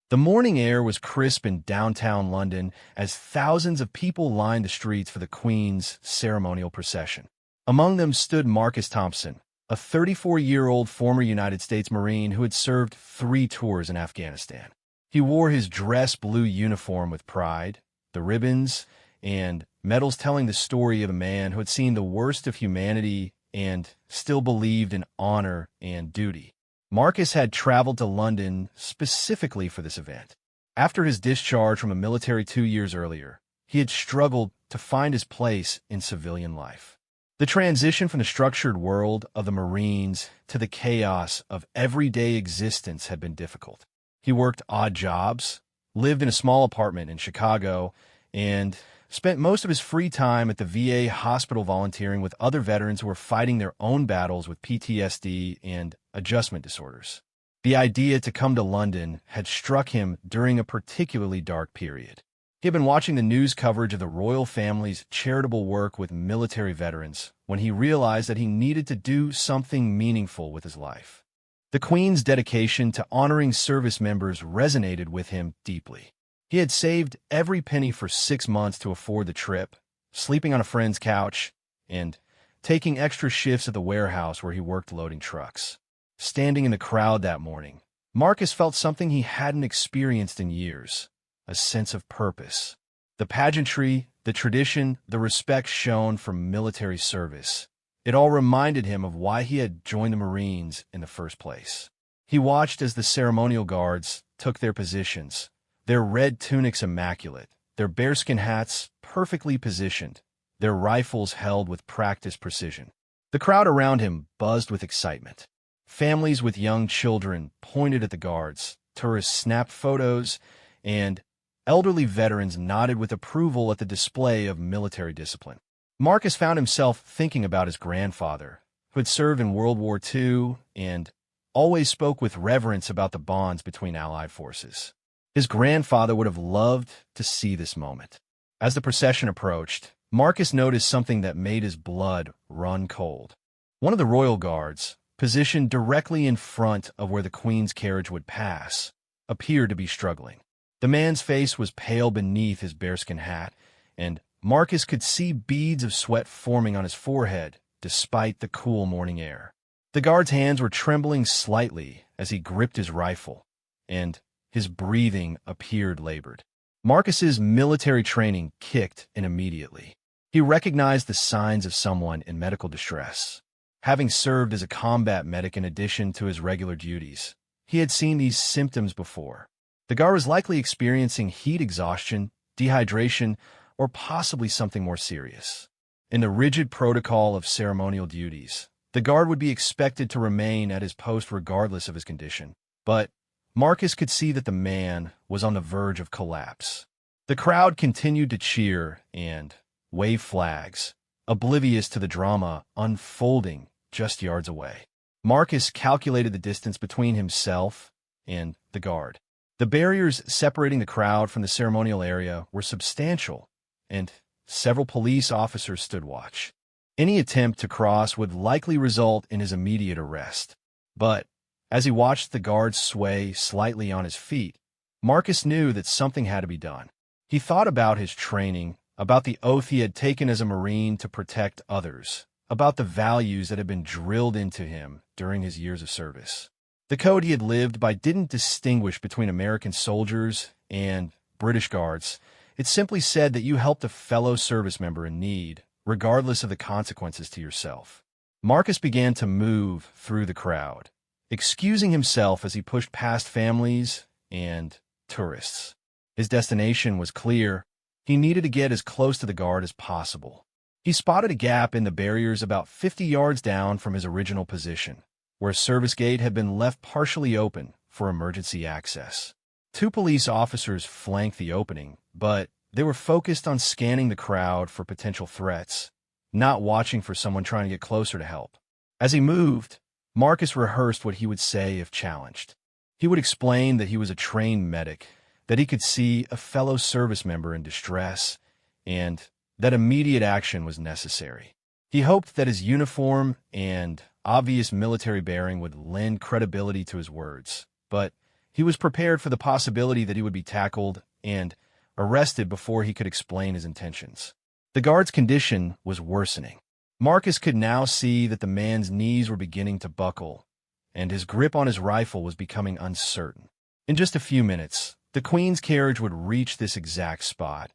The morning air was crisp in downtown London as thousands of people lined the streets for the Queen's ceremonial procession. Among them stood Marcus Thompson, a 34-year-old former United States Marine who had served 3 tours in Afghanistan. He wore his dress blue uniform with pride, the ribbons and medals telling the story of a man who had seen the worst of humanity and still believed in honor and duty. Marcus had traveled to London specifically for this event. After his discharge from the military 2 years earlier, he had struggled to find his place in civilian life. The transition from the structured world of the Marines to the chaos of everyday existence had been difficult. He worked odd jobs, lived in a small apartment in Chicago, and spent most of his free time at the VA hospital volunteering with other veterans who were fighting their own battles with PTSD and adjustment disorders. The idea to come to London had struck him during a particularly dark period. He had been watching the news coverage of the royal family's charitable work with military veterans when he realized that he needed to do something meaningful with his life. The Queen's dedication to honoring service members resonated with him deeply. He had saved every penny for 6 months to afford the trip, sleeping on a friend's couch, and taking extra shifts at the warehouse where he worked loading trucks. Standing in the crowd that morning, Marcus felt something he hadn't experienced in years, a sense of purpose. The pageantry, the tradition, the respect shown for military service. It all reminded him of why he had joined the Marines in the first place. He watched as the ceremonial guards took their positions, their red tunics immaculate, their bearskin hats perfectly positioned, their rifles held with practiced precision. The crowd around him buzzed with excitement. Families with young children pointed at the guards, tourists snapped photos, and elderly veterans nodded with approval at the display of military discipline. Marcus found himself thinking about his grandfather, who had served in World War II and always spoke with reverence about the bonds between Allied forces. His grandfather would have loved to see this moment. As the procession approached, Marcus noticed something that made his blood run cold. One of the royal guards, positioned directly in front of where the Queen's carriage would pass, appeared to be struggling. The man's face was pale beneath his bearskin hat, and Marcus could see beads of sweat forming on his forehead despite the cool morning air. The guard's hands were trembling slightly as he gripped his rifle, and his breathing appeared labored. Marcus's military training kicked in immediately. He recognized the signs of someone in medical distress. Having served as a combat medic in addition to his regular duties, he had seen these symptoms before. The guard was likely experiencing heat exhaustion, dehydration, or possibly something more serious. In the rigid protocol of ceremonial duties, the guard would be expected to remain at his post regardless of his condition. But Marcus could see that the man was on the verge of collapse. The crowd continued to cheer and wave flags, oblivious to the drama unfolding just yards away. Marcus calculated the distance between himself and the guard. The barriers separating the crowd from the ceremonial area were substantial, and several police officers stood watch. Any attempt to cross would likely result in his immediate arrest. But as he watched the guard sway slightly on his feet, Marcus knew that something had to be done. He thought about his training, about the oath he had taken as a Marine to protect others, about the values that had been drilled into him during his years of service. The code he had lived by didn't distinguish between American soldiers and British guards. It simply said that you helped a fellow service member in need, regardless of the consequences to yourself. Marcus began to move through the crowd, excusing himself as he pushed past families and tourists. His destination was clear. He needed to get as close to the guard as possible. He spotted a gap in the barriers about 50 yards down from his original position, where a service gate had been left partially open for emergency access. 2 police officers flanked the opening, but they were focused on scanning the crowd for potential threats, not watching for someone trying to get closer to help. As he moved, Marcus rehearsed what he would say if challenged. He would explain that he was a trained medic, that he could see a fellow service member in distress, and that immediate action was necessary. He hoped that his uniform and obvious military bearing would lend credibility to his words, but He was prepared for the possibility that he would be tackled and arrested before he could explain his intentions. The guard's condition was worsening. Marcus could now see that the man's knees were beginning to buckle, and his grip on his rifle was becoming uncertain. In just a few minutes, the Queen's carriage would reach this exact spot,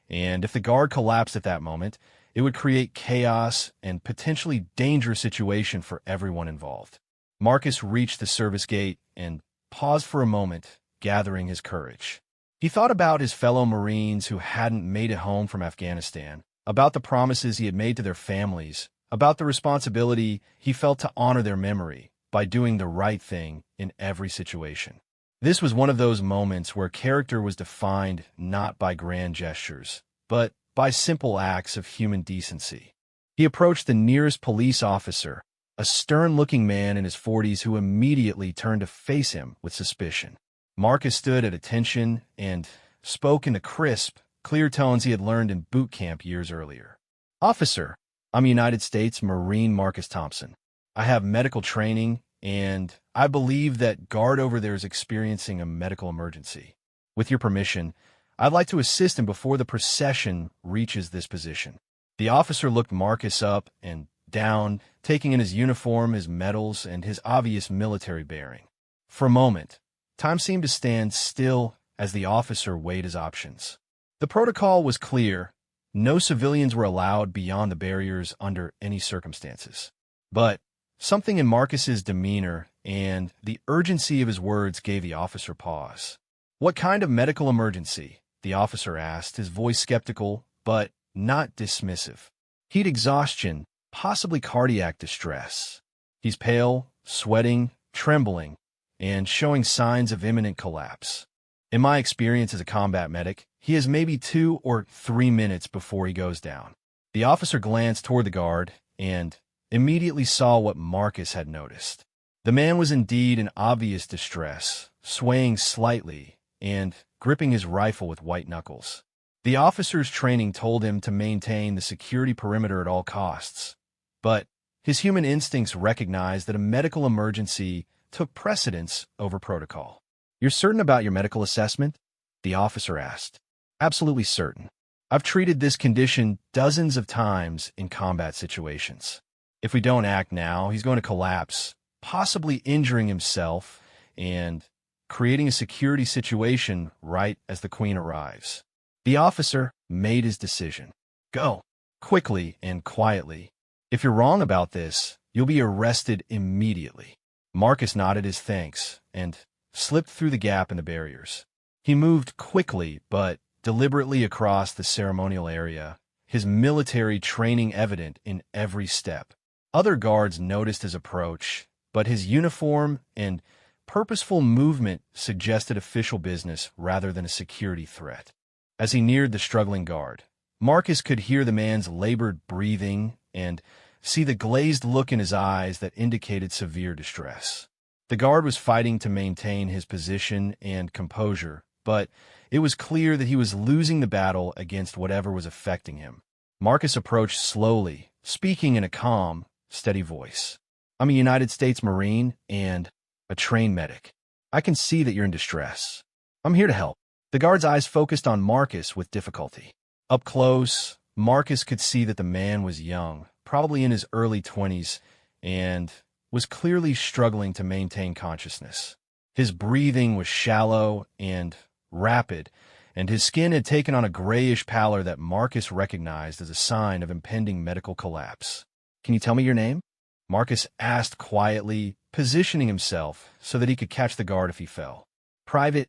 and if the guard collapsed at that moment, it would create chaos and potentially dangerous situation for everyone involved. Marcus reached the service gate and paused for a moment, gathering his courage. He thought about his fellow Marines who hadn't made it home from Afghanistan, about the promises he had made to their families, about the responsibility he felt to honor their memory by doing the right thing in every situation. This was one of those moments where character was defined not by grand gestures, but by simple acts of human decency. He approached the nearest police officer, a stern-looking man in his 40s who immediately turned to face him with suspicion. Marcus stood at attention and spoke in the crisp, clear tones he had learned in boot camp years earlier. "Officer, I'm United States Marine Marcus Thompson. I have medical training, and I believe that guard over there is experiencing a medical emergency. With your permission, I'd like to assist him before the procession reaches this position." The officer looked Marcus up and down, taking in his uniform, his medals, and his obvious military bearing. For a moment, time seemed to stand still as the officer weighed his options. The protocol was clear. No civilians were allowed beyond the barriers under any circumstances. But something in Marcus's demeanor and the urgency of his words gave the officer pause. "What kind of medical emergency?" the officer asked, his voice skeptical, but not dismissive. "Heat exhaustion, possibly cardiac distress. He's pale, sweating, trembling, and showing signs of imminent collapse. In my experience as a combat medic, he has maybe 2 or 3 minutes before he goes down." The officer glanced toward the guard and immediately saw what Marcus had noticed. The man was indeed in obvious distress, swaying slightly and gripping his rifle with white knuckles. The officer's training told him to maintain the security perimeter at all costs, but his human instincts recognized that a medical emergency took precedence over protocol. "You're certain about your medical assessment?" the officer asked. "Absolutely certain. I've treated this condition dozens of times in combat situations. If we don't act now, he's going to collapse, possibly injuring himself and creating a security situation right as the Queen arrives." The officer made his decision. "Go, quickly and quietly. If you're wrong about this, you'll be arrested immediately." Marcus nodded his thanks and slipped through the gap in the barriers. He moved quickly but deliberately across the ceremonial area, his military training evident in every step. Other guards noticed his approach, but his uniform and purposeful movement suggested official business rather than a security threat. As he neared the struggling guard, Marcus could hear the man's labored breathing and see the glazed look in his eyes that indicated severe distress. The guard was fighting to maintain his position and composure, but it was clear that he was losing the battle against whatever was affecting him. Marcus approached slowly, speaking in a calm, steady voice. "I'm a United States Marine and a trained medic. I can see that you're in distress. I'm here to help." The guard's eyes focused on Marcus with difficulty. Up close, Marcus could see that the man was young, probably in his early 20s, and was clearly struggling to maintain consciousness. His breathing was shallow and rapid, and his skin had taken on a grayish pallor that Marcus recognized as a sign of impending medical collapse. "Can you tell me your name?" Marcus asked quietly, positioning himself so that he could catch the guard if he fell. Private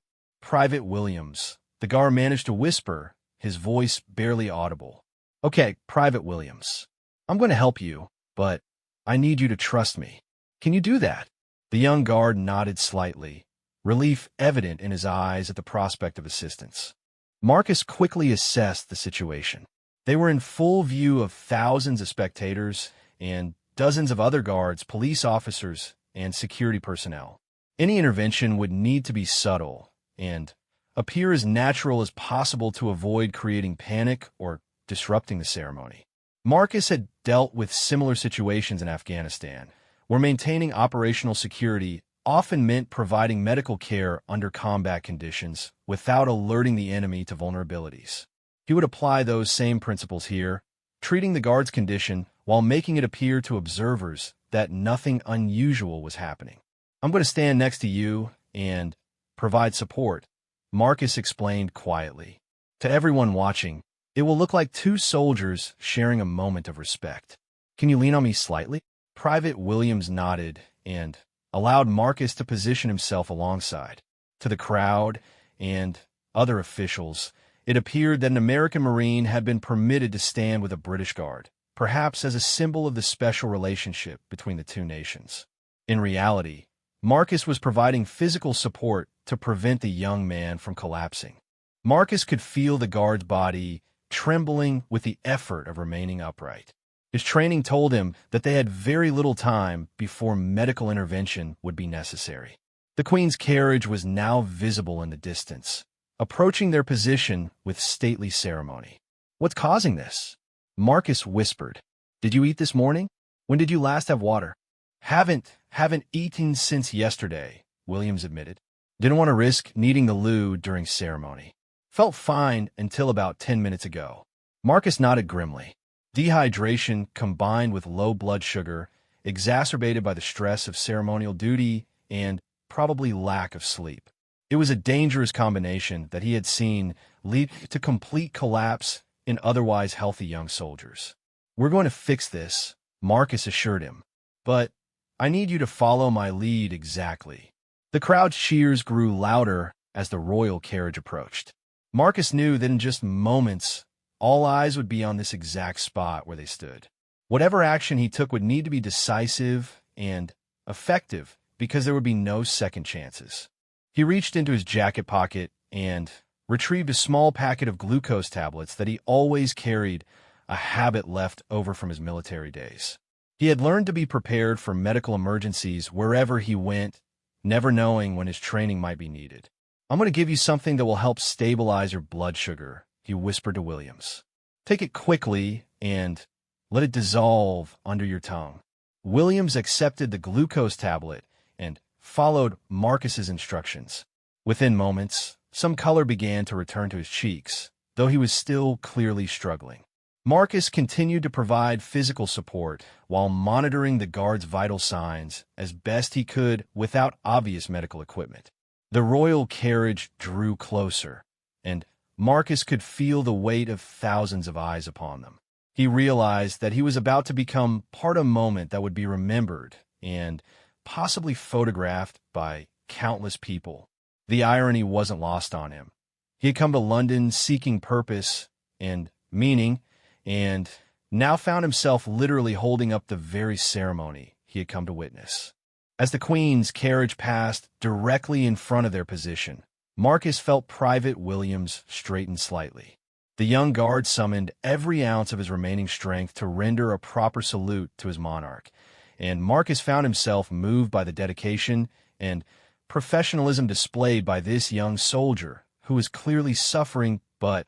Williams," the guard managed to whisper, his voice barely audible. "Okay, Private Williams. I'm going to help you, but I need you to trust me. Can you do that?" The young guard nodded slightly, relief evident in his eyes at the prospect of assistance. Marcus quickly assessed the situation. They were in full view of thousands of spectators and dozens of other guards, police officers, and security personnel. Any intervention would need to be subtle and appear as natural as possible to avoid creating panic or disrupting the ceremony. Marcus had dealt with similar situations in Afghanistan, where maintaining operational security often meant providing medical care under combat conditions without alerting the enemy to vulnerabilities. He would apply those same principles here, treating the guard's condition while making it appear to observers that nothing unusual was happening. "I'm going to stand next to you and provide support," Marcus explained quietly. To everyone watching, it will look like two soldiers sharing a moment of respect. "Can you lean on me slightly?" Private Williams nodded and allowed Marcus to position himself alongside. To the crowd and other officials, it appeared that an American Marine had been permitted to stand with a British guard, perhaps as a symbol of the special relationship between the two nations. In reality, Marcus was providing physical support to prevent the young man from collapsing. Marcus could feel the guard's body trembling with the effort of remaining upright. His training told him that they had very little time before medical intervention would be necessary. The Queen's carriage was now visible in the distance, approaching their position with stately ceremony. "What's causing this?" Marcus whispered. "Did you eat this morning? When did you last have water?" Haven't eaten since yesterday," Williams admitted. "Didn't want to risk needing the loo during ceremony. Felt fine until about 10 minutes ago." Marcus nodded grimly. Dehydration combined with low blood sugar, exacerbated by the stress of ceremonial duty and probably lack of sleep. It was a dangerous combination that he had seen lead to complete collapse in otherwise healthy young soldiers. "We're going to fix this," Marcus assured him. "But I need you to follow my lead exactly." The crowd's cheers grew louder as the royal carriage approached. Marcus knew that in just moments, all eyes would be on this exact spot where they stood. Whatever action he took would need to be decisive and effective because there would be no second chances. He reached into his jacket pocket and retrieved a small packet of glucose tablets that he always carried, a habit left over from his military days. He had learned to be prepared for medical emergencies wherever he went, never knowing when his training might be needed. "I'm going to give you something that will help stabilize your blood sugar," he whispered to Williams. "Take it quickly and let it dissolve under your tongue." Williams accepted the glucose tablet and followed Marcus's instructions. Within moments, some color began to return to his cheeks, though he was still clearly struggling. Marcus continued to provide physical support while monitoring the guard's vital signs as best he could without obvious medical equipment. The royal carriage drew closer, and Marcus could feel the weight of thousands of eyes upon them. He realized that he was about to become part of a moment that would be remembered and possibly photographed by countless people. The irony wasn't lost on him. He had come to London seeking purpose and meaning, and now found himself literally holding up the very ceremony he had come to witness. As the Queen's carriage passed directly in front of their position, Marcus felt Private Williams straighten slightly. The young guard summoned every ounce of his remaining strength to render a proper salute to his monarch, and Marcus found himself moved by the dedication and professionalism displayed by this young soldier who was clearly suffering but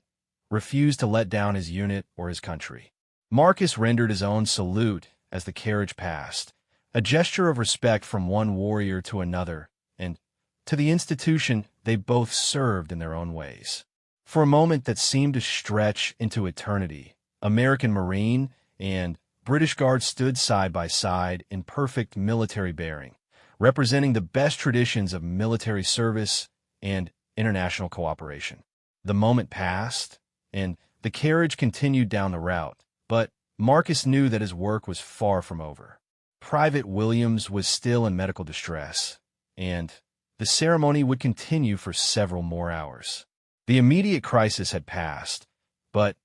refused to let down his unit or his country. Marcus rendered his own salute as the carriage passed, a gesture of respect from one warrior to another, and to the institution they both served in their own ways. For a moment that seemed to stretch into eternity, American Marine and British Guard stood side by side in perfect military bearing, representing the best traditions of military service and international cooperation. The moment passed, and the carriage continued down the route, but Marcus knew that his work was far from over. Private Williams was still in medical distress, and the ceremony would continue for several more hours. The immediate crisis had passed, but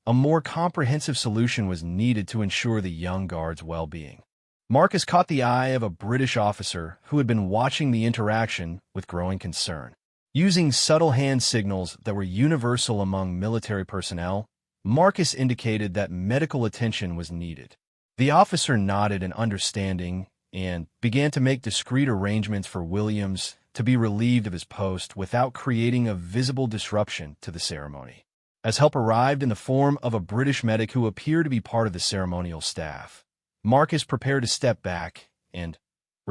a more comprehensive solution was needed to ensure the young guard's well-being. Marcus caught the eye of a British officer who had been watching the interaction with growing concern. Using subtle hand signals that were universal among military personnel, Marcus indicated that medical attention was needed. The officer nodded in understanding and began to make discreet arrangements for Williams to be relieved of his post without creating a visible disruption to the ceremony. As help arrived in the form of a British medic who appeared to be part of the ceremonial staff, Marcus prepared to step back and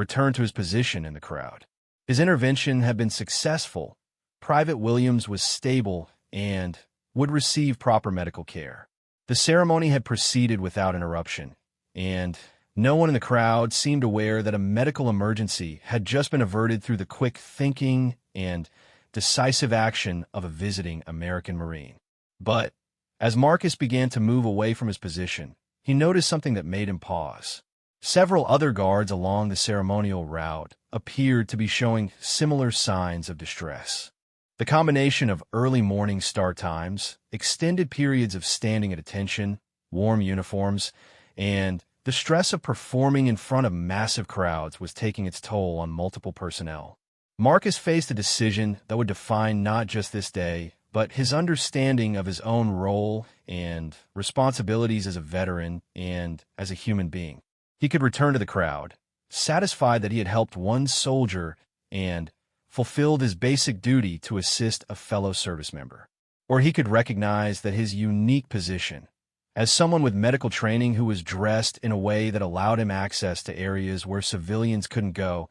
returned to his position in the crowd. His intervention had been successful. Private Williams was stable and would receive proper medical care. The ceremony had proceeded without interruption, and no one in the crowd seemed aware that a medical emergency had just been averted through the quick thinking and decisive action of a visiting American Marine. But as Marcus began to move away from his position, he noticed something that made him pause. Several other guards along the ceremonial route appeared to be showing similar signs of distress. The combination of early morning start times, extended periods of standing at attention, warm uniforms, and the stress of performing in front of massive crowds was taking its toll on multiple personnel. Marcus faced a decision that would define not just this day, but his understanding of his own role and responsibilities as a veteran and as a human being. He could return to the crowd, satisfied that he had helped one soldier and fulfilled his basic duty to assist a fellow service member. Or he could recognize that his unique position, as someone with medical training who was dressed in a way that allowed him access to areas where civilians couldn't go,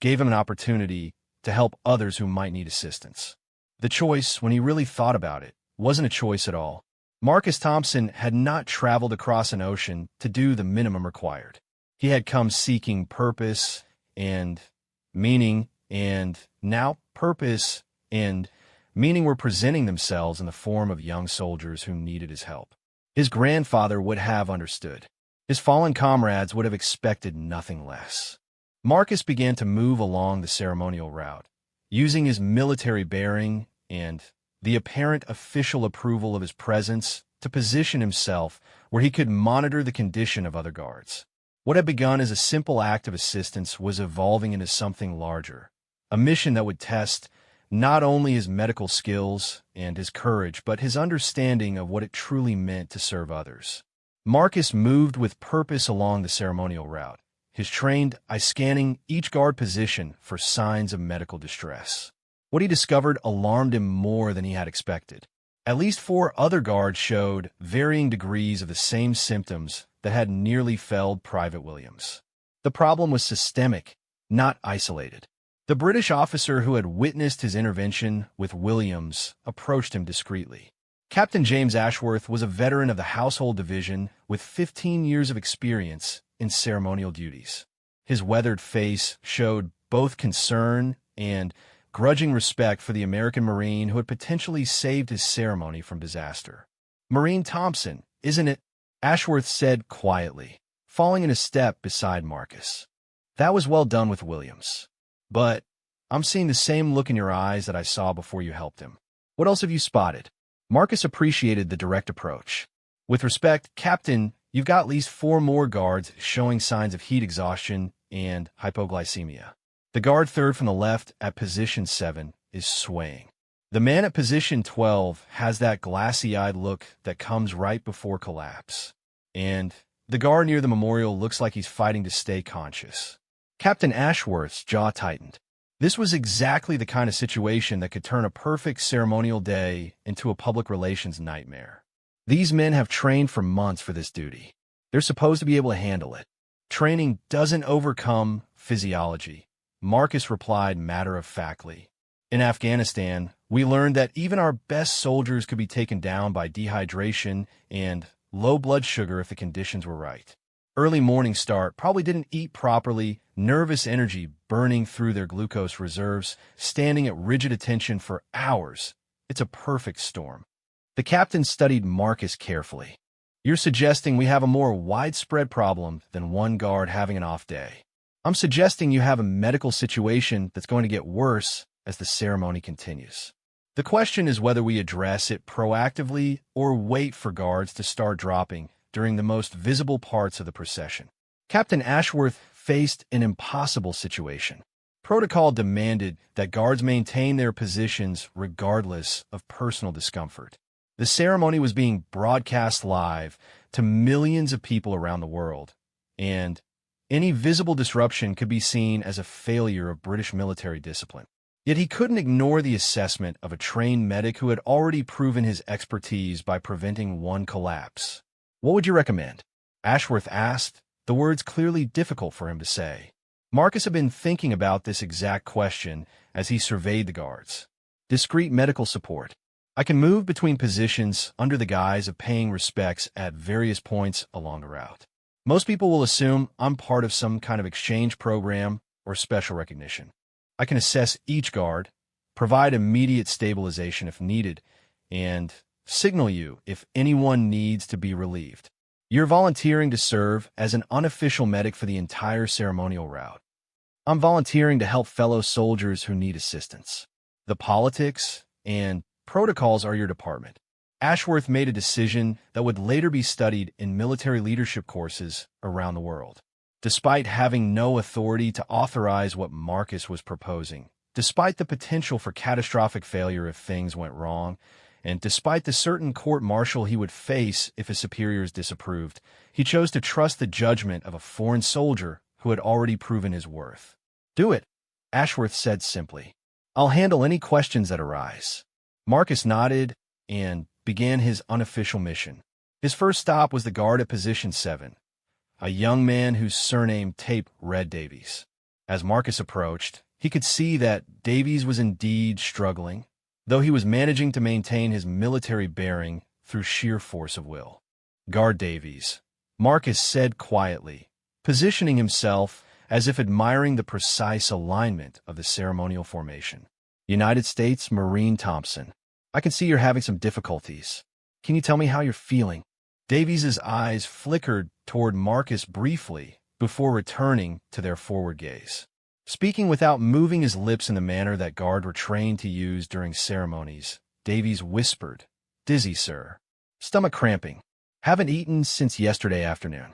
gave him an opportunity to help others who might need assistance. The choice, when he really thought about it, wasn't a choice at all. Marcus Thompson had not traveled across an ocean to do the minimum required. He had come seeking purpose and meaning, and now purpose and meaning were presenting themselves in the form of young soldiers who needed his help. His grandfather would have understood. His fallen comrades would have expected nothing less. Marcus began to move along the ceremonial route, using his military bearing and the apparent official approval of his presence to position himself where he could monitor the condition of other guards. What had begun as a simple act of assistance was evolving into something larger, a mission that would test not only his medical skills and his courage, but his understanding of what it truly meant to serve others. Marcus moved with purpose along the ceremonial route, his trained eye scanning each guard position for signs of medical distress. What he discovered alarmed him more than he had expected. At least 4 other guards showed varying degrees of the same symptoms that had nearly felled Private Williams. The problem was systemic, not isolated. The British officer who had witnessed his intervention with Williams approached him discreetly. Captain James Ashworth was a veteran of the Household Division with 15 years of experience in ceremonial duties. His weathered face showed both concern and grudging respect for the American Marine who had potentially saved his ceremony from disaster. "Marine Thompson, isn't it?" Ashworth said quietly, falling in a step beside Marcus. "That was well done with Williams. But I'm seeing the same look in your eyes that I saw before you helped him. What else have you spotted?" Marcus appreciated the direct approach. "With respect, Captain, you've got at least 4 more guards showing signs of heat exhaustion and hypoglycemia. The guard third from the left at position 7 is swaying. The man at position 12 has that glassy-eyed look that comes right before collapse. And the guard near the memorial looks like he's fighting to stay conscious." Captain Ashworth's jaw tightened. This was exactly the kind of situation that could turn a perfect ceremonial day into a public relations nightmare. These men have trained for months for this duty. They're supposed to be able to handle it. "Training doesn't overcome physiology," Marcus replied matter-of-factly. "In Afghanistan, we learned that even our best soldiers could be taken down by dehydration and low blood sugar if the conditions were right. Early morning start, probably didn't eat properly, nervous energy burning through their glucose reserves, standing at rigid attention for hours. It's a perfect storm." The captain studied Marcus carefully. "You're suggesting we have a more widespread problem than one guard having an off day. I'm suggesting you have a medical situation that's going to get worse as the ceremony continues. The question is whether we address it proactively or wait for guards to start dropping during the most visible parts of the procession." Captain Ashworth faced an impossible situation. Protocol demanded that guards maintain their positions regardless of personal discomfort. The ceremony was being broadcast live to millions of people around the world, and any visible disruption could be seen as a failure of British military discipline. Yet he couldn't ignore the assessment of a trained medic who had already proven his expertise by preventing one collapse. "What would you recommend?" Ashworth asked, the words clearly difficult for him to say. Marcus had been thinking about this exact question as he surveyed the guards. Discreet medical support. I can move between positions under the guise of paying respects at various points along the route. Most people will assume I'm part of some kind of exchange program or special recognition. I can assess each guard, provide immediate stabilization if needed, and signal you if anyone needs to be relieved. You're volunteering to serve as an unofficial medic for the entire ceremonial route. I'm volunteering to help fellow soldiers who need assistance. The politics and protocols are your department. Ashworth made a decision that would later be studied in military leadership courses around the world. Despite having no authority to authorize what Marcus was proposing, despite the potential for catastrophic failure if things went wrong, and despite the certain court-martial he would face if his superiors disapproved, he chose to trust the judgment of a foreign soldier who had already proven his worth. "Do it," Ashworth said simply. "I'll handle any questions that arise." Marcus nodded and began his unofficial mission. His first stop was the guard at position 7, a young man whose surname tape read Davies. As Marcus approached, he could see that Davies was indeed struggling, though he was managing to maintain his military bearing through sheer force of will. "Guard Davies," Marcus said quietly, positioning himself as if admiring the precise alignment of the ceremonial formation. "United States Marine Thompson. I can see you're having some difficulties. Can you tell me how you're feeling?" Davies's eyes flickered toward Marcus briefly before returning to their forward gaze. Speaking without moving his lips in the manner that guards were trained to use during ceremonies, Davies whispered, "Dizzy, sir. Stomach cramping. Haven't eaten since yesterday afternoon."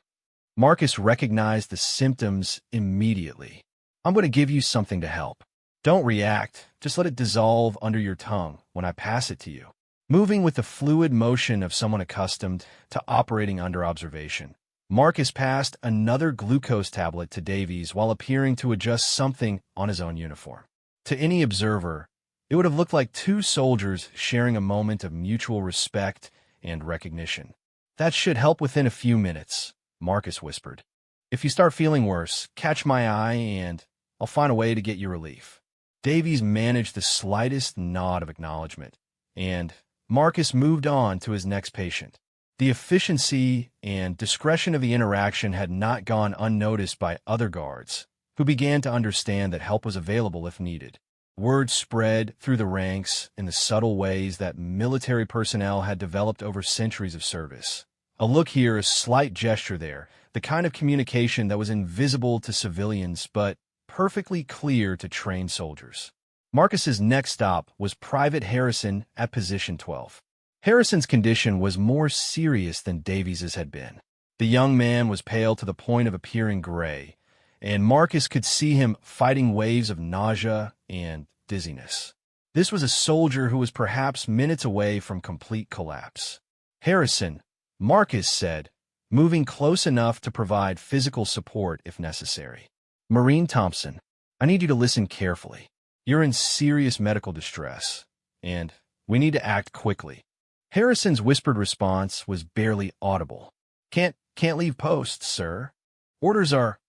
Marcus recognized the symptoms immediately. "I'm going to give you something to help. Don't react, just let it dissolve under your tongue when I pass it to you." Moving with the fluid motion of someone accustomed to operating under observation, Marcus passed another glucose tablet to Davies while appearing to adjust something on his own uniform. To any observer, it would have looked like two soldiers sharing a moment of mutual respect and recognition. "That should help within a few minutes," Marcus whispered. "If you start feeling worse, catch my eye and I'll find a way to get you relief." Davies managed the slightest nod of acknowledgement, and Marcus moved on to his next patient. The efficiency and discretion of the interaction had not gone unnoticed by other guards, who began to understand that help was available if needed. Word spread through the ranks in the subtle ways that military personnel had developed over centuries of service. A look here, a slight gesture there, the kind of communication that was invisible to civilians but perfectly clear to trained soldiers. Marcus's next stop was Private Harrison at position 12. Harrison's condition was more serious than Davies's had been. The young man was pale to the point of appearing gray, and Marcus could see him fighting waves of nausea and dizziness. This was a soldier who was perhaps minutes away from complete collapse. "Harrison," Marcus said, moving close enough to provide physical support if necessary. "Marine Thompson, I need you to listen carefully. You're in serious medical distress, and we need to act quickly." Harrison's whispered response was barely audible. Can't leave post, sir. Orders are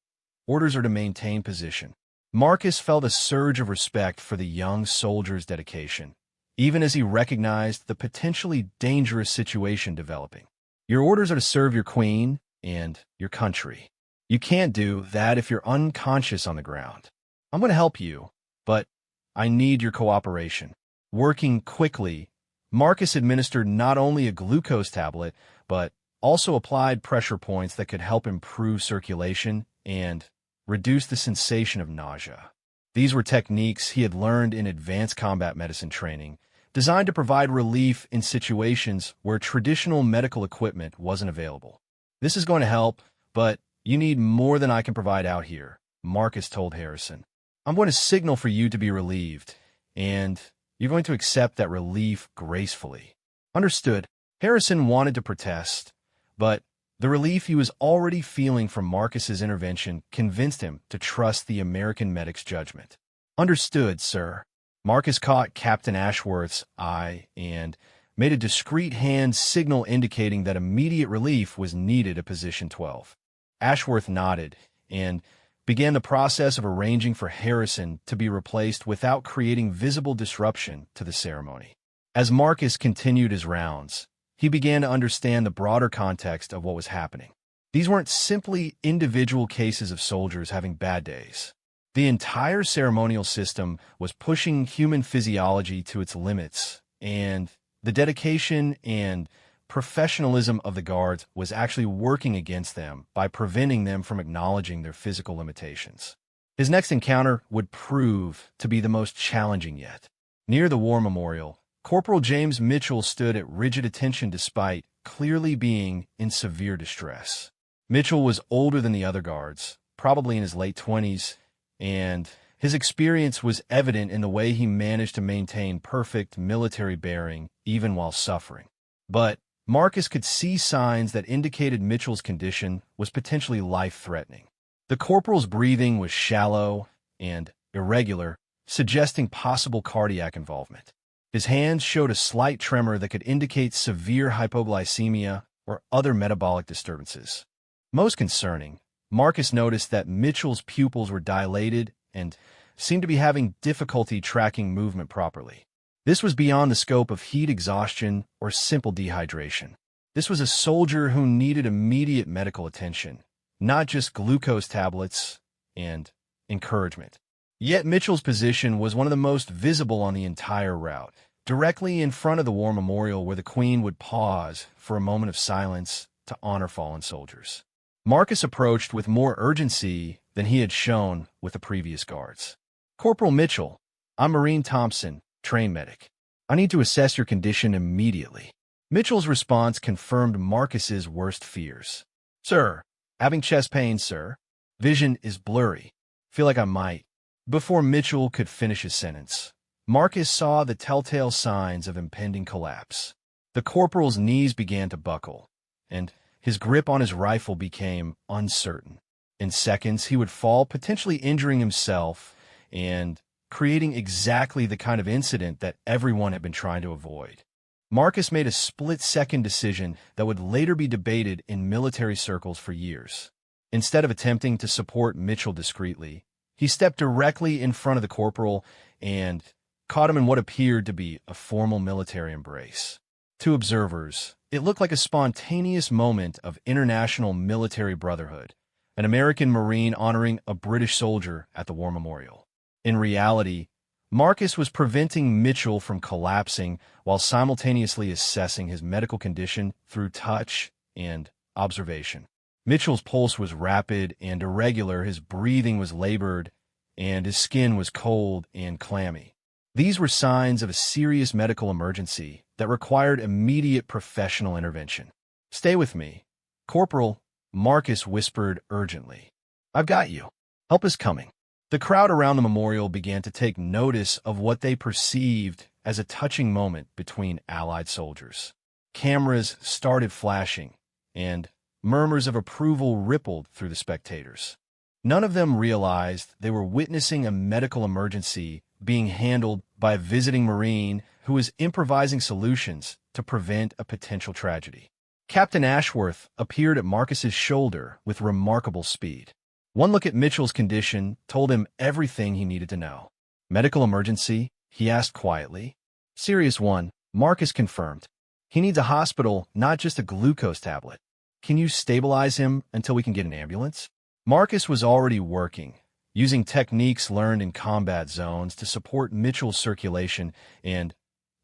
to maintain position." Marcus felt a surge of respect for the young soldier's dedication, even as he recognized the potentially dangerous situation developing. "Your orders are to serve your queen and your country. You can't do that if you're unconscious on the ground. I'm going to help you, but I need your cooperation." Working quickly, Marcus administered not only a glucose tablet, but also applied pressure points that could help improve circulation and reduce the sensation of nausea. These were techniques he had learned in advanced combat medicine training, designed to provide relief in situations where traditional medical equipment wasn't available. "This is going to help, but you need more than I can provide out here," Marcus told Harrison. "I'm going to signal for you to be relieved, and you're going to accept that relief gracefully." "Understood." Harrison wanted to protest, but the relief he was already feeling from Marcus's intervention convinced him to trust the American medic's judgment. "Understood, sir." Marcus caught Captain Ashworth's eye and made a discreet hand signal indicating that immediate relief was needed at position 12. Ashworth nodded, and began the process of arranging for Harrison to be replaced without creating visible disruption to the ceremony. As Marcus continued his rounds, he began to understand the broader context of what was happening. These weren't simply individual cases of soldiers having bad days. The entire ceremonial system was pushing human physiology to its limits, and the dedication and professionalism of the guards was actually working against them by preventing them from acknowledging their physical limitations. His next encounter would prove to be the most challenging yet. Near the war memorial, Corporal James Mitchell stood at rigid attention despite clearly being in severe distress. Mitchell was older than the other guards, probably in his late 20s, and his experience was evident in the way he managed to maintain perfect military bearing even while suffering. But Marcus could see signs that indicated Mitchell's condition was potentially life-threatening. The corporal's breathing was shallow and irregular, suggesting possible cardiac involvement. His hands showed a slight tremor that could indicate severe hypoglycemia or other metabolic disturbances. Most concerning, Marcus noticed that Mitchell's pupils were dilated and seemed to be having difficulty tracking movement properly. This was beyond the scope of heat exhaustion or simple dehydration. This was a soldier who needed immediate medical attention, not just glucose tablets and encouragement. Yet Mitchell's position was one of the most visible on the entire route, directly in front of the war memorial where the Queen would pause for a moment of silence to honor fallen soldiers. Marcus approached with more urgency than he had shown with the previous guards. "Corporal Mitchell, I'm Marine Thompson, trained medic. I need to assess your condition immediately." Mitchell's response confirmed Marcus's worst fears. "Sir, having chest pains, sir. Vision is blurry. Feel like I might." Before Mitchell could finish his sentence, Marcus saw the telltale signs of impending collapse. The corporal's knees began to buckle, and his grip on his rifle became uncertain. In seconds, he would fall, potentially injuring himself and creating exactly the kind of incident that everyone had been trying to avoid. Marcus made a split-second decision that would later be debated in military circles for years. Instead of attempting to support Mitchell discreetly, he stepped directly in front of the corporal and caught him in what appeared to be a formal military embrace. To observers, it looked like a spontaneous moment of international military brotherhood, an American Marine honoring a British soldier at the war memorial. In reality, Marcus was preventing Mitchell from collapsing while simultaneously assessing his medical condition through touch and observation. Mitchell's pulse was rapid and irregular, his breathing was labored, and his skin was cold and clammy. These were signs of a serious medical emergency that required immediate professional intervention. "Stay with me, Corporal," Marcus whispered urgently. "I've got you. Help is coming." The crowd around the memorial began to take notice of what they perceived as a touching moment between Allied soldiers. Cameras started flashing, and murmurs of approval rippled through the spectators. None of them realized they were witnessing a medical emergency being handled by a visiting Marine who was improvising solutions to prevent a potential tragedy. Captain Ashworth appeared at Marcus's shoulder with remarkable speed. One look at Mitchell's condition told him everything he needed to know. "Medical emergency?" he asked quietly. "Serious one," Marcus confirmed. "He needs a hospital, not just a glucose tablet. Can you stabilize him until we can get an ambulance?" Marcus was already working, using techniques learned in combat zones to support Mitchell's circulation and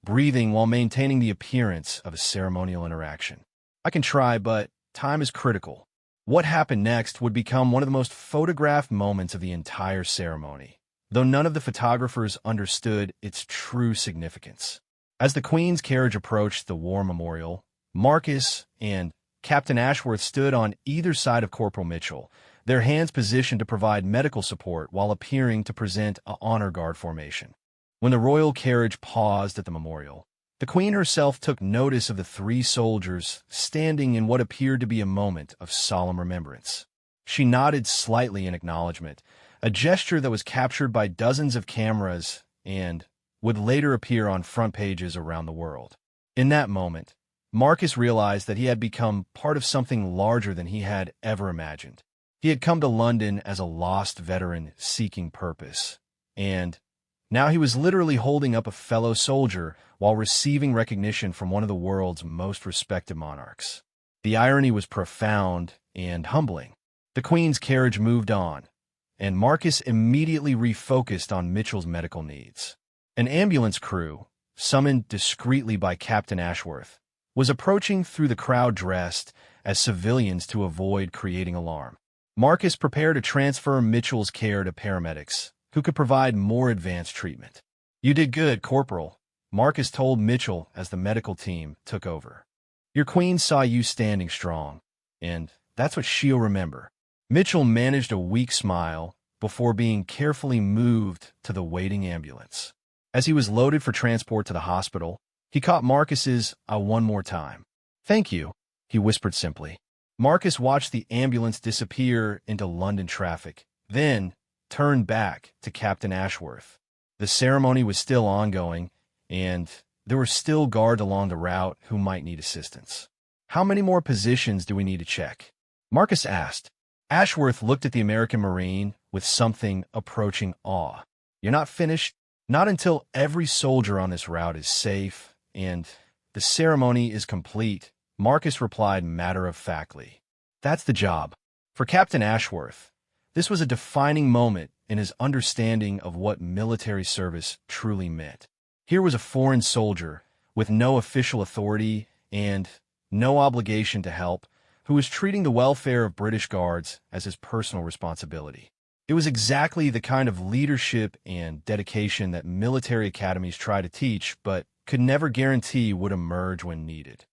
breathing while maintaining the appearance of a ceremonial interaction. "I can try, but time is critical." What happened next would become one of the most photographed moments of the entire ceremony, though none of the photographers understood its true significance. As the Queen's carriage approached the war memorial, Marcus and Captain Ashworth stood on either side of Corporal Mitchell, their hands positioned to provide medical support while appearing to present a honor guard formation. When the royal carriage paused at the memorial, the Queen herself took notice of the three soldiers standing in what appeared to be a moment of solemn remembrance. She nodded slightly in acknowledgement, a gesture that was captured by dozens of cameras and would later appear on front pages around the world. In that moment, Marcus realized that he had become part of something larger than he had ever imagined. He had come to London as a lost veteran seeking purpose, and now he was literally holding up a fellow soldier while receiving recognition from one of the world's most respected monarchs. The irony was profound and humbling. The Queen's carriage moved on, and Marcus immediately refocused on Mitchell's medical needs. An ambulance crew, summoned discreetly by Captain Ashworth, was approaching through the crowd dressed as civilians to avoid creating alarm. Marcus prepared to transfer Mitchell's care to paramedics, who could provide more advanced treatment. "You did good, Corporal," Marcus told Mitchell as the medical team took over. "Your queen saw you standing strong, and that's what she'll remember." Mitchell managed a weak smile before being carefully moved to the waiting ambulance. As he was loaded for transport to the hospital, he caught Marcus's one more time. "Thank you," he whispered simply. Marcus watched the ambulance disappear into London traffic, then turned back to Captain Ashworth. The ceremony was still ongoing, and there were still guards along the route who might need assistance. "How many more positions do we need to check?" Marcus asked. Ashworth looked at the American Marine with something approaching awe. "You're not finished? Not until every soldier on this route is safe and the ceremony is complete," Marcus replied matter-of-factly. That's the job. For Captain Ashworth, this was a defining moment in his understanding of what military service truly meant. Here was a foreign soldier with no official authority and no obligation to help, who was treating the welfare of British guards as his personal responsibility. It was exactly the kind of leadership and dedication that military academies try to teach, but could never guarantee would emerge when needed.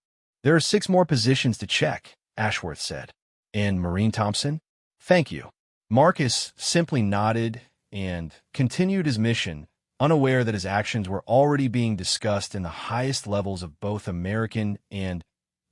"There are 6 more positions to check," Ashworth said. "And Marine Thompson?" "Thank you." Marcus simply nodded and continued his mission, unaware that his actions were already being discussed in the highest levels of both American and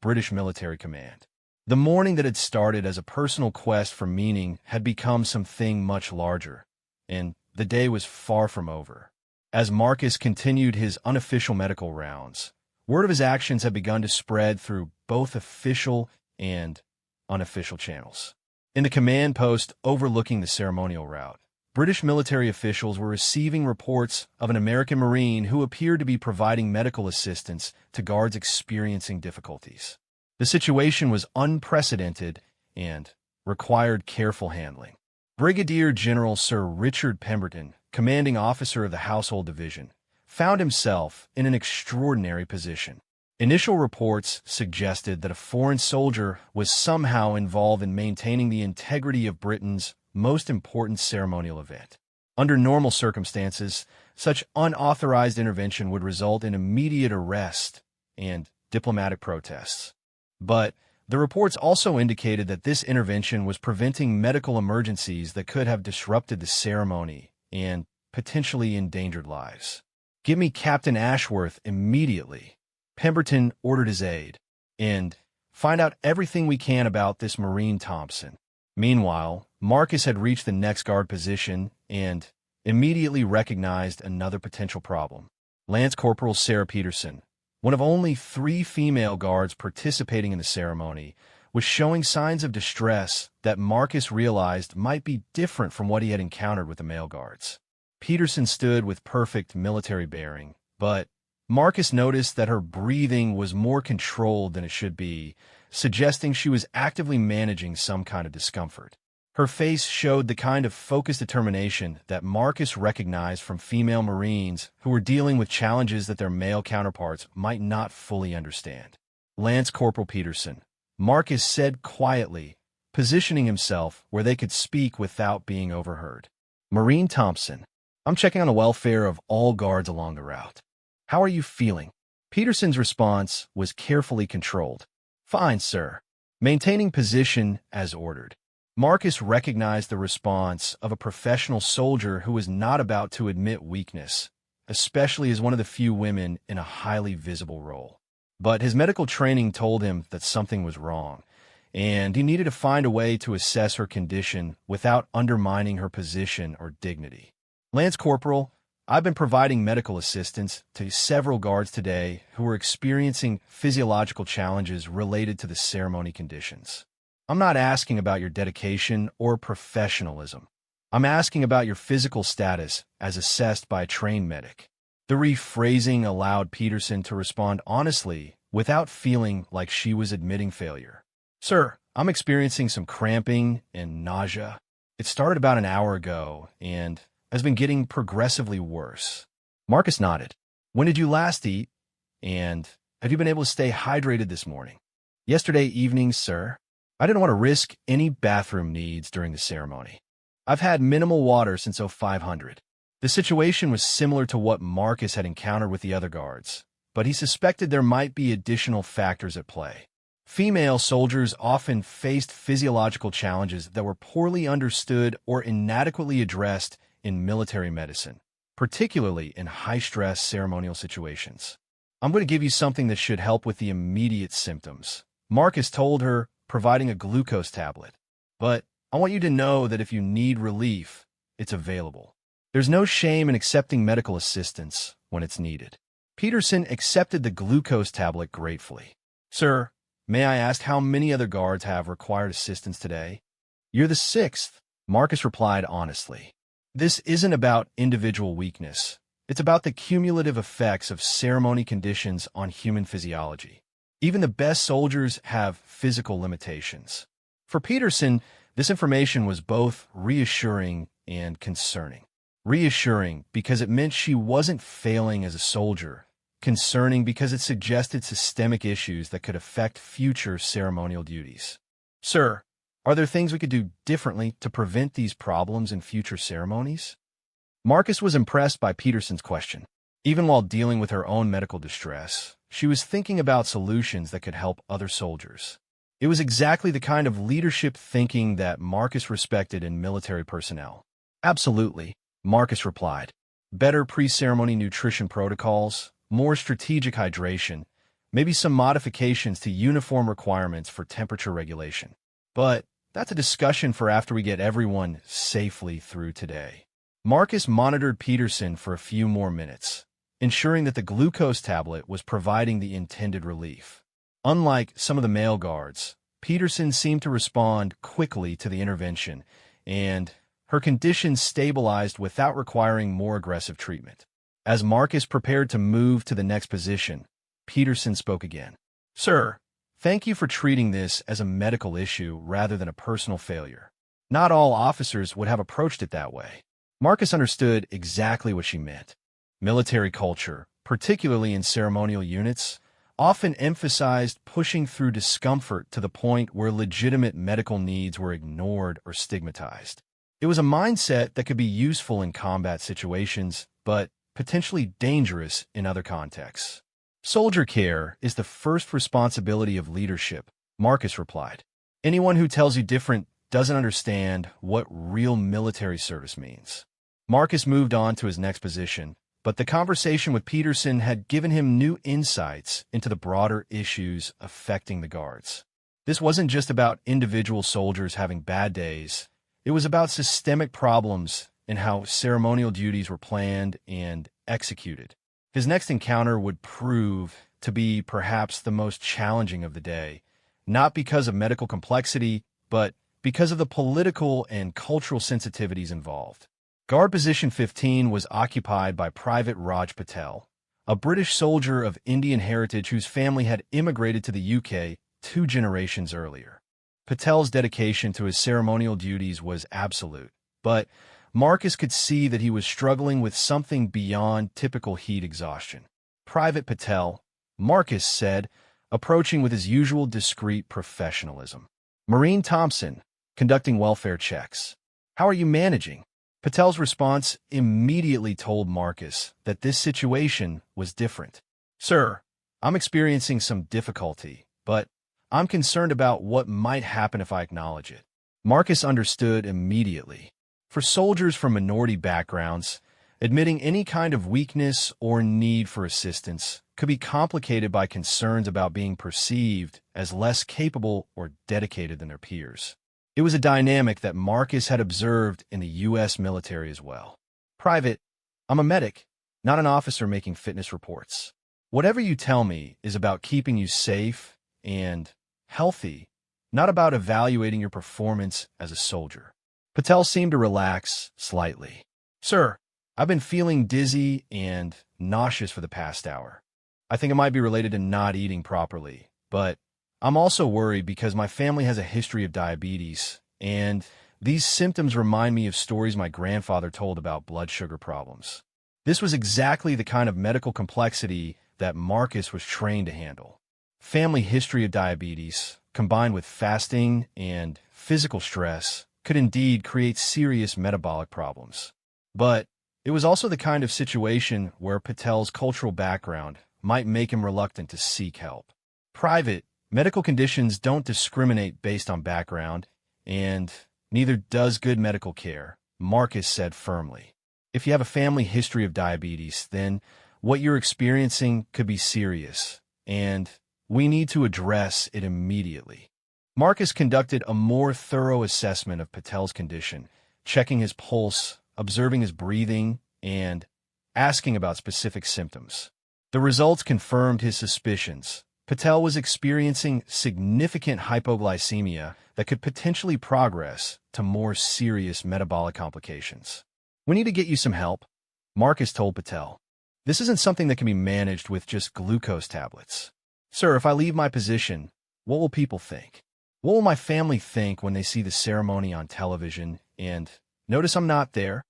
British military command. The morning that had started as a personal quest for meaning had become something much larger, and the day was far from over. As Marcus continued his unofficial medical rounds, word of his actions had begun to spread through both official and unofficial channels. In the command post overlooking the ceremonial route, British military officials were receiving reports of an American Marine who appeared to be providing medical assistance to guards experiencing difficulties. The situation was unprecedented and required careful handling. Brigadier General Sir Richard Pemberton, commanding officer of the Household Division, found himself in an extraordinary position. Initial reports suggested that a foreign soldier was somehow involved in maintaining the integrity of Britain's most important ceremonial event. Under normal circumstances, such unauthorized intervention would result in immediate arrest and diplomatic protests. But the reports also indicated that this intervention was preventing medical emergencies that could have disrupted the ceremony and potentially endangered lives. "Give me Captain Ashworth immediately," Pemberton ordered his aide, "and find out everything we can about this Marine Thompson." Meanwhile, Marcus had reached the next guard position and immediately recognized another potential problem. Lance Corporal Sarah Peterson, one of only 3 female guards participating in the ceremony, was showing signs of distress that Marcus realized might be different from what he had encountered with the male guards. Peterson stood with perfect military bearing, but Marcus noticed that her breathing was more controlled than it should be, suggesting she was actively managing some kind of discomfort. Her face showed the kind of focused determination that Marcus recognized from female Marines who were dealing with challenges that their male counterparts might not fully understand. "Lance Corporal Peterson," Marcus said quietly, positioning himself where they could speak without being overheard. "Marine Thompson, I'm checking on the welfare of all guards along the route. How are you feeling?" Peterson's response was carefully controlled. "Fine, sir." Maintaining position as ordered. Marcus recognized the response of a professional soldier who was not about to admit weakness, especially as one of the few women in a highly visible role. But his medical training told him that something was wrong, and he needed to find a way to assess her condition without undermining her position or dignity. "Lance Corporal, I've been providing medical assistance to several guards today who are experiencing physiological challenges related to the ceremony conditions. I'm not asking about your dedication or professionalism. I'm asking about your physical status as assessed by a trained medic. The rephrasing allowed Peterson to respond honestly without feeling like she was admitting failure. Sir, I'm experiencing some cramping and nausea. It started about an hour ago and has been getting progressively worse. Marcus nodded. When did you last eat? And have you been able to stay hydrated this morning? Yesterday evening, sir. I didn't want to risk any bathroom needs during the ceremony. I've had minimal water since 0500. The situation was similar to what Marcus had encountered with the other guards, but he suspected there might be additional factors at play. Female soldiers often faced physiological challenges that were poorly understood or inadequately addressed in military medicine, particularly in high-stress ceremonial situations. I'm going to give you something that should help with the immediate symptoms, Marcus told her, providing a glucose tablet. But I want you to know that if you need relief, it's available. There's no shame in accepting medical assistance when it's needed. Peterson accepted the glucose tablet gratefully. Sir, may I ask how many other guards have required assistance today? You're the sixth, Marcus replied honestly. This isn't about individual weakness. It's about the cumulative effects of ceremony conditions on human physiology. Even the best soldiers have physical limitations. For Peterson, this information was both reassuring and concerning. Reassuring because it meant she wasn't failing as a soldier. Concerning because it suggested systemic issues that could affect future ceremonial duties. Sir, are there things we could do differently to prevent these problems in future ceremonies? Marcus was impressed by Peterson's question. Even while dealing with her own medical distress, she was thinking about solutions that could help other soldiers. It was exactly the kind of leadership thinking that Marcus respected in military personnel. Absolutely, Marcus replied. Better pre-ceremony nutrition protocols, more strategic hydration, maybe some modifications to uniform requirements for temperature regulation. But that's a discussion for after we get everyone safely through today. Marcus monitored Peterson for a few more minutes, ensuring that the glucose tablet was providing the intended relief. Unlike some of the male guards, Peterson seemed to respond quickly to the intervention, and her condition stabilized without requiring more aggressive treatment. As Marcus prepared to move to the next position, Peterson spoke again. Sir, thank you for treating this as a medical issue rather than a personal failure. Not all officers would have approached it that way. Marcus understood exactly what she meant. Military culture, particularly in ceremonial units, often emphasized pushing through discomfort to the point where legitimate medical needs were ignored or stigmatized. It was a mindset that could be useful in combat situations, but potentially dangerous in other contexts. Soldier care is the first responsibility of leadership, Marcus replied. Anyone who tells you different doesn't understand what real military service means. Marcus moved on to his next position, but the conversation with Peterson had given him new insights into the broader issues affecting the guards. This wasn't just about individual soldiers having bad days. It was about systemic problems in how ceremonial duties were planned and executed. His next encounter would prove to be perhaps the most challenging of the day, not because of medical complexity, but because of the political and cultural sensitivities involved. Guard Position 15 was occupied by Private Raj Patel, a British soldier of Indian heritage whose family had immigrated to the UK 2 generations earlier. Patel's dedication to his ceremonial duties was absolute, but Marcus could see that he was struggling with something beyond typical heat exhaustion. Private Patel, Marcus said, approaching with his usual discreet professionalism. Marine Thompson, conducting welfare checks. How are you managing? Patel's response immediately told Marcus that this situation was different. Sir, I'm experiencing some difficulty, but I'm concerned about what might happen if I acknowledge it. Marcus understood immediately. For soldiers from minority backgrounds, admitting any kind of weakness or need for assistance could be complicated by concerns about being perceived as less capable or dedicated than their peers. It was a dynamic that Marcus had observed in the U.S. military as well. Private, I'm a medic, not an officer making fitness reports. Whatever you tell me is about keeping you safe and healthy, not about evaluating your performance as a soldier. Patel seemed to relax slightly. Sir, I've been feeling dizzy and nauseous for the past hour. I think it might be related to not eating properly, but I'm also worried because my family has a history of diabetes, and these symptoms remind me of stories my grandfather told about blood sugar problems. This was exactly the kind of medical complexity that Marcus was trained to handle. Family history of diabetes, combined with fasting and physical stress, could indeed create serious metabolic problems. But it was also the kind of situation where Patel's cultural background might make him reluctant to seek help. Private, medical conditions don't discriminate based on background, and neither does good medical care, Marcus said firmly. If you have a family history of diabetes, then what you're experiencing could be serious, and we need to address it immediately. Marcus conducted a more thorough assessment of Patel's condition, checking his pulse, observing his breathing, and asking about specific symptoms. The results confirmed his suspicions. Patel was experiencing significant hypoglycemia that could potentially progress to more serious metabolic complications. We need to get you some help, Marcus told Patel. This isn't something that can be managed with just glucose tablets. Sir, if I leave my position, what will people think? What will my family think when they see the ceremony on television and notice I'm not there?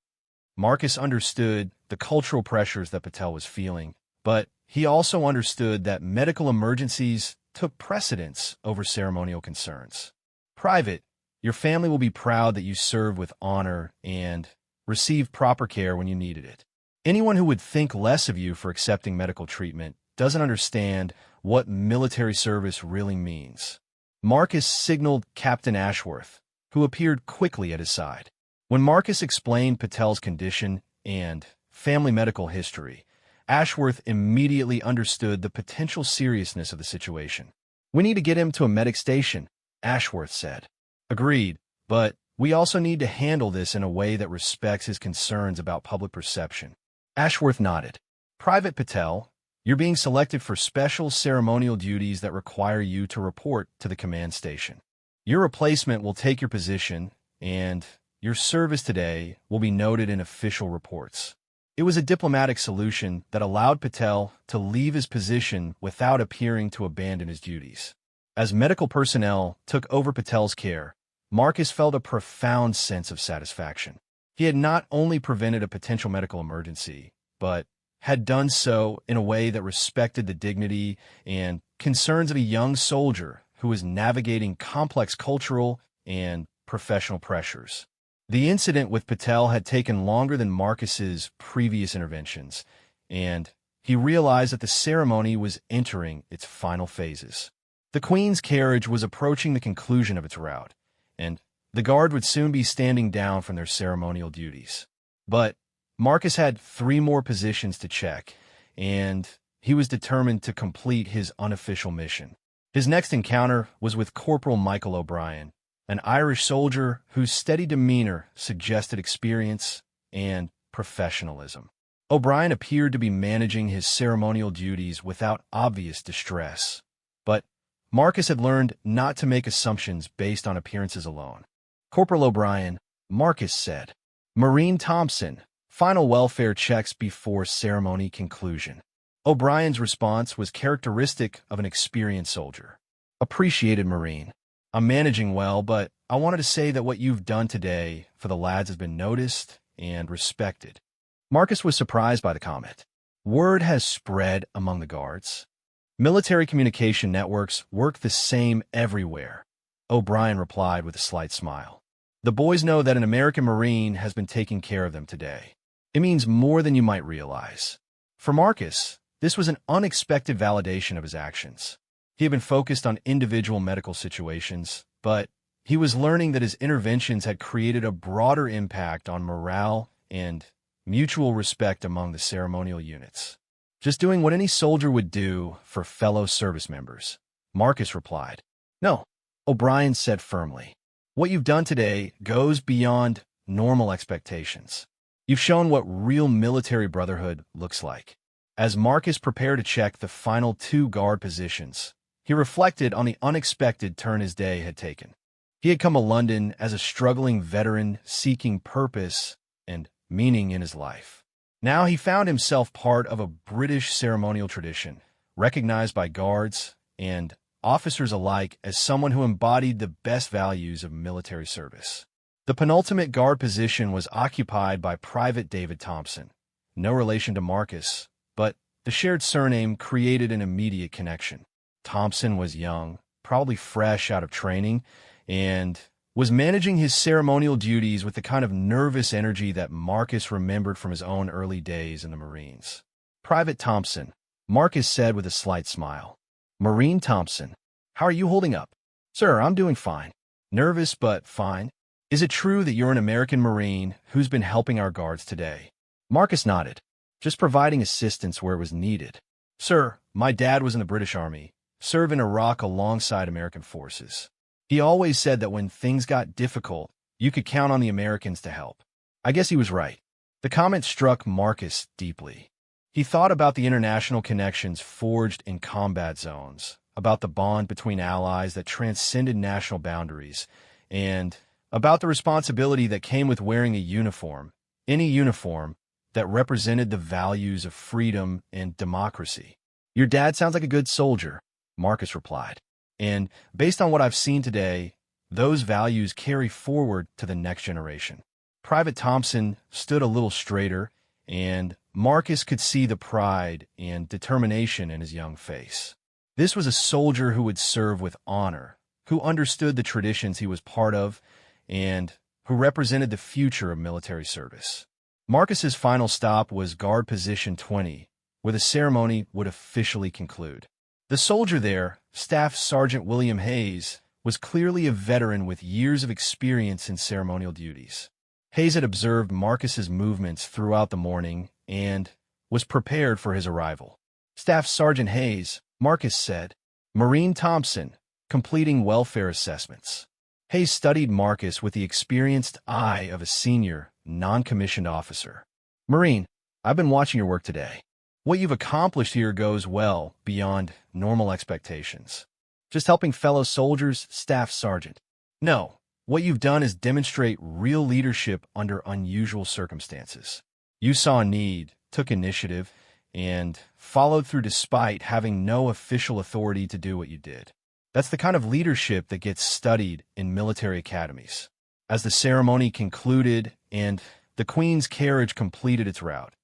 Marcus understood the cultural pressures that Patel was feeling, but he also understood that medical emergencies took precedence over ceremonial concerns. Private, your family will be proud that you served with honor and received proper care when you needed it. Anyone who would think less of you for accepting medical treatment doesn't understand what military service really means. Marcus signaled Captain Ashworth, who appeared quickly at his side. When Marcus explained Patel's condition and family medical history, Ashworth immediately understood the potential seriousness of the situation. We need to get him to a medic station, Ashworth said. Agreed, but we also need to handle this in a way that respects his concerns about public perception. Ashworth nodded. Private Patel, you're being selected for special ceremonial duties that require you to report to the command station. Your replacement will take your position, and your service today will be noted in official reports. It was a diplomatic solution that allowed Patel to leave his position without appearing to abandon his duties. As medical personnel took over Patel's care, Marcus felt a profound sense of satisfaction. He had not only prevented a potential medical emergency, but had done so in a way that respected the dignity and concerns of a young soldier who was navigating complex cultural and professional pressures. The incident with Patel had taken longer than Marcus's previous interventions, and he realized that the ceremony was entering its final phases. The Queen's carriage was approaching the conclusion of its route, and the guard would soon be standing down from their ceremonial duties. But Marcus had 3 more positions to check, and he was determined to complete his unofficial mission. His next encounter was with Corporal Michael O'Brien, an Irish soldier whose steady demeanor suggested experience and professionalism. O'Brien appeared to be managing his ceremonial duties without obvious distress, but Marcus had learned not to make assumptions based on appearances alone. Corporal O'Brien, Marcus said. Marine Thompson, final welfare checks before ceremony conclusion. O'Brien's response was characteristic of an experienced soldier. Appreciated, Marine. I'm managing well, but I wanted to say that what you've done today for the lads has been noticed and respected. Marcus was surprised by the comment. Word has spread among the guards. Military communication networks work the same everywhere, O'Brien replied with a slight smile. The boys know that an American Marine has been taking care of them today. It means more than you might realize. For Marcus, this was an unexpected validation of his actions. He had been focused on individual medical situations, but he was learning that his interventions had created a broader impact on morale and mutual respect among the ceremonial units. Just doing what any soldier would do for fellow service members, Marcus replied. No, O'Brien said firmly. What you've done today goes beyond normal expectations. You've shown what real military brotherhood looks like. As Marcus prepared to check the final 2 guard positions, He reflected on the unexpected turn his day had taken. He had come to London as a struggling veteran seeking purpose and meaning in his life. Now he found himself part of a British ceremonial tradition, recognized by guards and officers alike as someone who embodied the best values of military service. The penultimate guard position was occupied by Private David Thompson, no relation to Marcus, but the shared surname created an immediate connection. Thompson was young, probably fresh out of training, and was managing his ceremonial duties with the kind of nervous energy that Marcus remembered from his own early days in the Marines. Private Thompson, Marcus said with a slight smile. Marine Thompson, how are you holding up? Sir, I'm doing fine. Nervous, but fine. Is it true that you're an American Marine who's been helping our guards today? Marcus nodded, just providing assistance where it was needed. Sir, my dad was in the British Army, served in Iraq alongside American forces. He always said that when things got difficult, you could count on the Americans to help. I guess he was right. The comment struck Marcus deeply. He thought about the international connections forged in combat zones, about the bond between allies that transcended national boundaries, and about the responsibility that came with wearing a uniform, any uniform, that represented the values of freedom and democracy. Your dad sounds like a good soldier, Marcus replied. And based on what I've seen today, those values carry forward to the next generation. Private Thompson stood a little straighter, and Marcus could see the pride and determination in his young face. This was a soldier who would serve with honor, who understood the traditions he was part of, and who represented the future of military service. Marcus's final stop was Guard Position 20, where the ceremony would officially conclude. The soldier there, Staff Sergeant William Hayes, was clearly a veteran with years of experience in ceremonial duties. Hayes had observed Marcus's movements throughout the morning and was prepared for his arrival. Staff Sergeant Hayes, Marcus said, Marine Thompson, completing welfare assessments. Hayes studied Marcus with the experienced eye of a senior, non-commissioned officer. Marine, I've been watching your work today. What you've accomplished here goes well beyond normal expectations. Just helping fellow soldiers, Staff Sergeant. No, what you've done is demonstrate real leadership under unusual circumstances. You saw a need, took initiative, and followed through despite having no official authority to do what you did. That's the kind of leadership that gets studied in military academies. As the ceremony concluded and the Queen's carriage completed its route,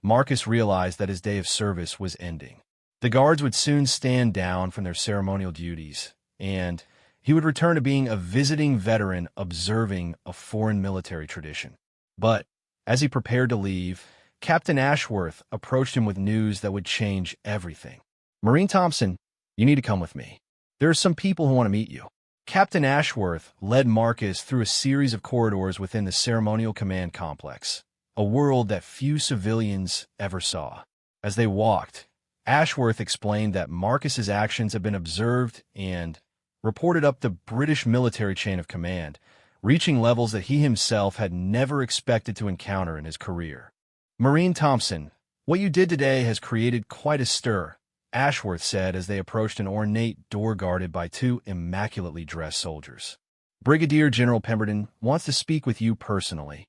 Marcus realized that his day of service was ending. The guards would soon stand down from their ceremonial duties, and he would return to being a visiting veteran observing a foreign military tradition. But as he prepared to leave, Captain Ashworth approached him with news that would change everything. Marine Thompson, you need to come with me. There are some people who want to meet you. Captain Ashworth led Marcus through a series of corridors within the ceremonial command complex, a world that few civilians ever saw. As they walked, Ashworth explained that Marcus's actions had been observed and reported up the British military chain of command, reaching levels that he himself had never expected to encounter in his career. Marine Thompson, what you did today has created quite a stir, Ashworth said as they approached an ornate door guarded by two immaculately dressed soldiers. Brigadier General Pemberton wants to speak with you personally.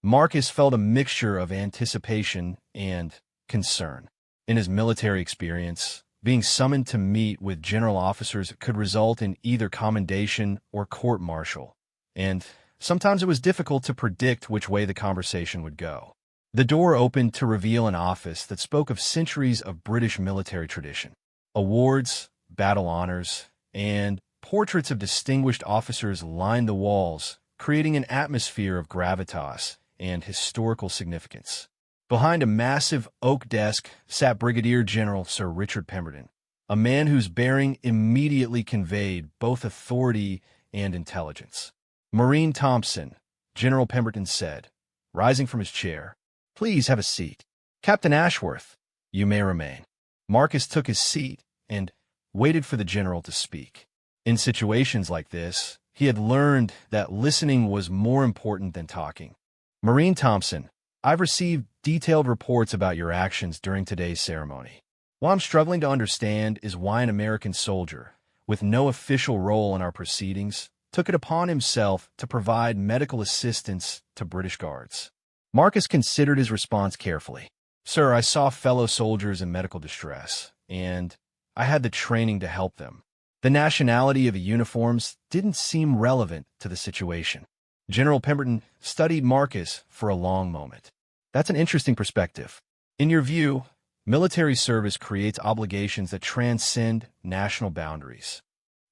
Marcus felt a mixture of anticipation and concern. In his military experience, being summoned to meet with general officers could result in either commendation or court-martial, and sometimes it was difficult to predict which way the conversation would go. The door opened to reveal an office that spoke of centuries of British military tradition. Awards, battle honors, and portraits of distinguished officers lined the walls, creating an atmosphere of gravitas and historical significance. Behind a massive oak desk sat Brigadier General Sir Richard Pemberton, a man whose bearing immediately conveyed both authority and intelligence. Marine Thompson, General Pemberton said, rising from his chair, please have a seat. Captain Ashworth, you may remain. Marcus took his seat and waited for the general to speak. In situations like this, he had learned that listening was more important than talking. Marine Thompson, I've received detailed reports about your actions during today's ceremony. What I'm struggling to understand is why an American soldier, with no official role in our proceedings, took it upon himself to provide medical assistance to British guards. Marcus considered his response carefully. Sir, I saw fellow soldiers in medical distress, and I had the training to help them. The nationality of the uniforms didn't seem relevant to the situation. General Pemberton studied Marcus for a long moment. That's an interesting perspective. In your view, military service creates obligations that transcend national boundaries.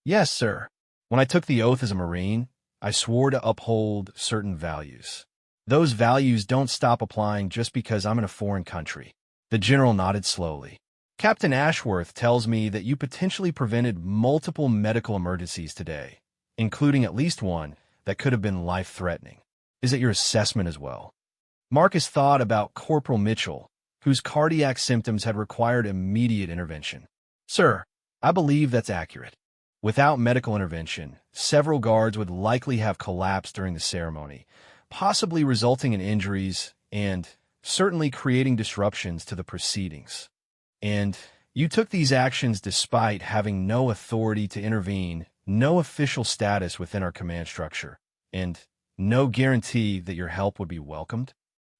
Yes, sir. When I took the oath as a Marine, I swore to uphold certain values. Those values don't stop applying just because I'm in a foreign country. The general nodded slowly. Captain Ashworth tells me that you potentially prevented multiple medical emergencies today, including at least one that could have been life-threatening. Is it your assessment as well? Marcus thought about Corporal Mitchell, whose cardiac symptoms had required immediate intervention. Sir, I believe that's accurate. Without medical intervention, several guards would likely have collapsed during the ceremony, possibly resulting in injuries and certainly creating disruptions to the proceedings. And you took these actions despite having no authority to intervene, no official status within our command structure, and no guarantee that your help would be welcomed?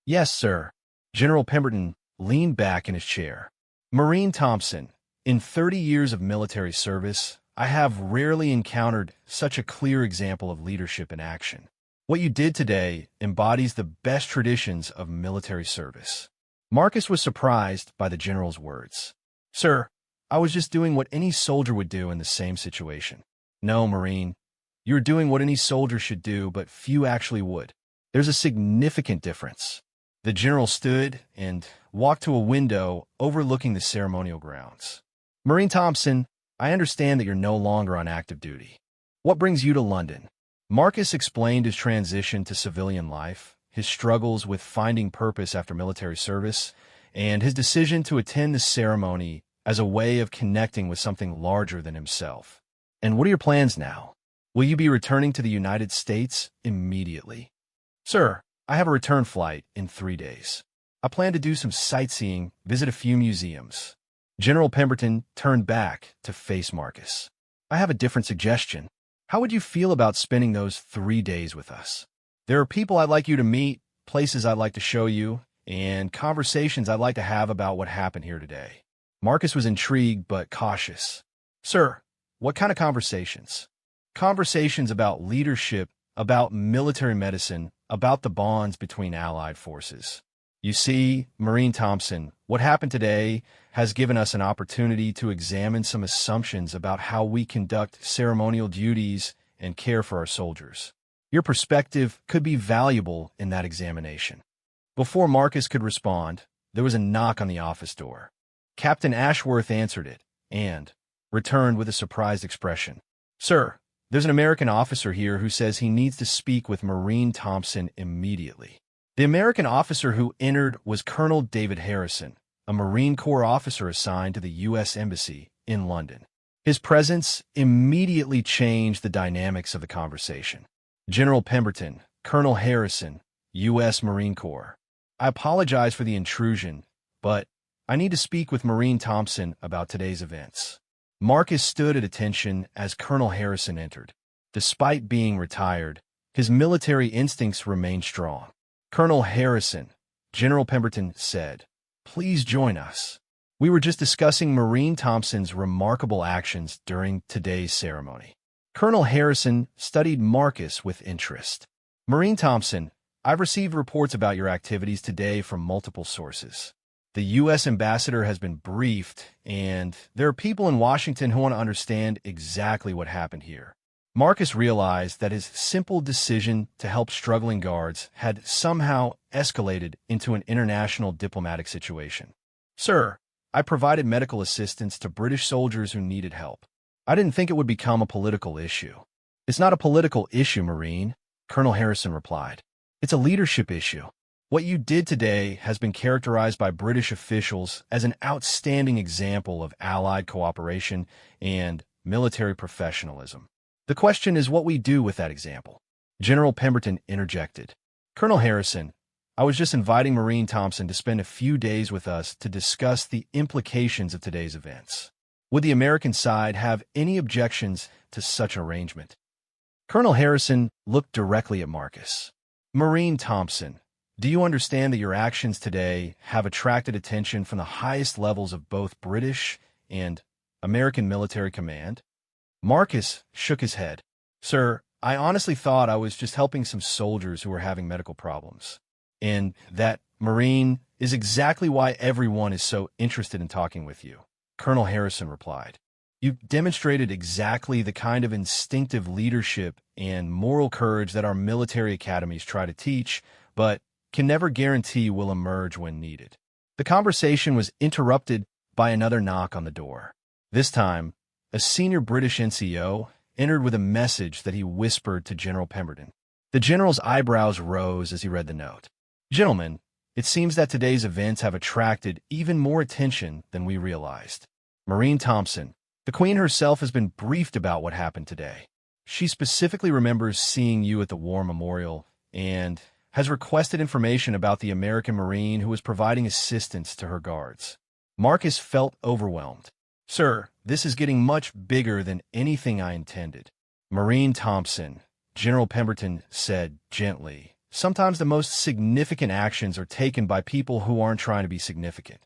Yes, sir. General Pemberton leaned back in his chair. Marine Thompson, in 30 years of military service, I have rarely encountered such a clear example of leadership in action. What you did today embodies the best traditions of military service. Marcus was surprised by the general's words. Sir, I was just doing what any soldier would do in the same situation. No, Marine. You're doing what any soldier should do, but few actually would. There's a significant difference. The general stood and walked to a window overlooking the ceremonial grounds. Marine Thompson, I understand that you're no longer on active duty. What brings you to London? Marcus explained his transition to civilian life, his struggles with finding purpose after military service, and his decision to attend the ceremony as a way of connecting with something larger than himself. And what are your plans now? Will you be returning to the United States immediately? Sir, I have a return flight in 3 days. I plan to do some sightseeing, visit a few museums. General Pemberton turned back to face Marcus. I have a different suggestion. How would you feel about spending those 3 days with us? There are people I'd like you to meet, places I'd like to show you, and conversations I'd like to have about what happened here today. Marcus was intrigued but cautious. Sir, what kind of conversations? Conversations about leadership, about military medicine, about the bonds between allied forces. You see, Marine Thompson, what happened today has given us an opportunity to examine some assumptions about how we conduct ceremonial duties and care for our soldiers. Your perspective could be valuable in that examination. Before Marcus could respond, there was a knock on the office door. Captain Ashworth answered it and returned with a surprised expression. Sir, there's an American officer here who says he needs to speak with Marine Thompson immediately. The American officer who entered was Colonel David Harrison, a Marine Corps officer assigned to the U.S. Embassy in London. His presence immediately changed the dynamics of the conversation. General Pemberton, Colonel Harrison, U.S. Marine Corps. I apologize for the intrusion, but I need to speak with Marine Thompson about today's events. Marcus stood at attention as Colonel Harrison entered. Despite being retired, his military instincts remained strong. Colonel Harrison, General Pemberton said, please join us. We were just discussing Marine Thompson's remarkable actions during today's ceremony. Colonel Harrison studied Marcus with interest. Marine Thompson, I've received reports about your activities today from multiple sources. The U.S. ambassador has been briefed, and there are people in Washington who want to understand exactly what happened here. Marcus realized that his simple decision to help struggling guards had somehow escalated into an international diplomatic situation. Sir, I provided medical assistance to British soldiers who needed help. I didn't think it would become a political issue. It's not a political issue, Marine, Colonel Harrison replied. It's a leadership issue. What you did today has been characterized by British officials as an outstanding example of Allied cooperation and military professionalism. The question is what we do with that example. General Pemberton interjected. Colonel Harrison, I was just inviting Marine Thompson to spend a few days with us to discuss the implications of today's events. Would the American side have any objections to such an arrangement? Colonel Harrison looked directly at Marcus. Marine Thompson, do you understand that your actions today have attracted attention from the highest levels of both British and American military command? Marcus shook his head. Sir, I honestly thought I was just helping some soldiers who were having medical problems. And that, Marine, is exactly why everyone is so interested in talking with you. Colonel Harrison replied. You demonstrated exactly the kind of instinctive leadership and moral courage that our military academies try to teach, but can never guarantee will emerge when needed. The conversation was interrupted by another knock on the door. This time, a senior British NCO entered with a message that he whispered to General Pemberton. The general's eyebrows rose as he read the note. Gentlemen, it seems that today's events have attracted even more attention than we realized. Marine Thompson, the Queen herself has been briefed about what happened today. She specifically remembers seeing you at the War Memorial and has requested information about the American Marine who was providing assistance to her guards. Marcus felt overwhelmed. Sir, this is getting much bigger than anything I intended. Marine Thompson, General Pemberton said gently, sometimes the most significant actions are taken by people who aren't trying to be significant.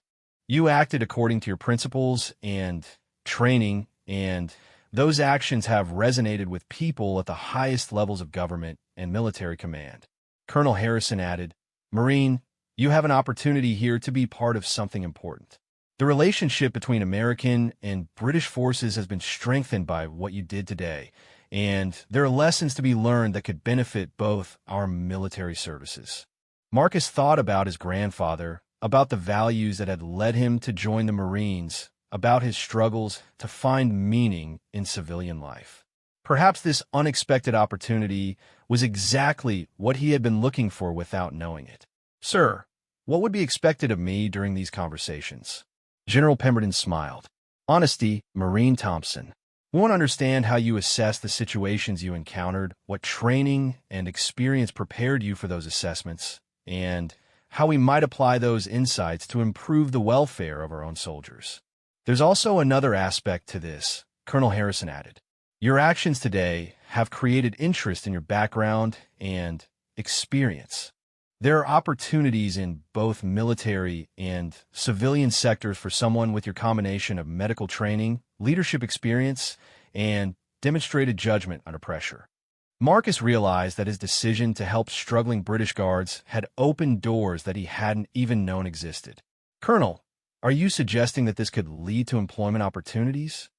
You acted according to your principles and training, and those actions have resonated with people at the highest levels of government and military command. Colonel Harrison added, Marine, you have an opportunity here to be part of something important. The relationship between American and British forces has been strengthened by what you did today, and there are lessons to be learned that could benefit both our military services. Marcus thought about his grandfather, about the values that had led him to join the Marines, about his struggles to find meaning in civilian life. Perhaps this unexpected opportunity was exactly what he had been looking for without knowing it. Sir, what would be expected of me during these conversations? General Pemberton smiled. Honesty, Marine Thompson. We want to understand how you assess the situations you encountered, what training and experience prepared you for those assessments, and how we might apply those insights to improve the welfare of our own soldiers. There's also another aspect to this, Colonel Harrison added. Your actions today have created interest in your background and experience. There are opportunities in both military and civilian sectors for someone with your combination of medical training, leadership experience, and demonstrated judgment under pressure. Marcus realized that his decision to help struggling British guards had opened doors that he hadn't even known existed. Colonel, are you suggesting that this could lead to employment opportunities?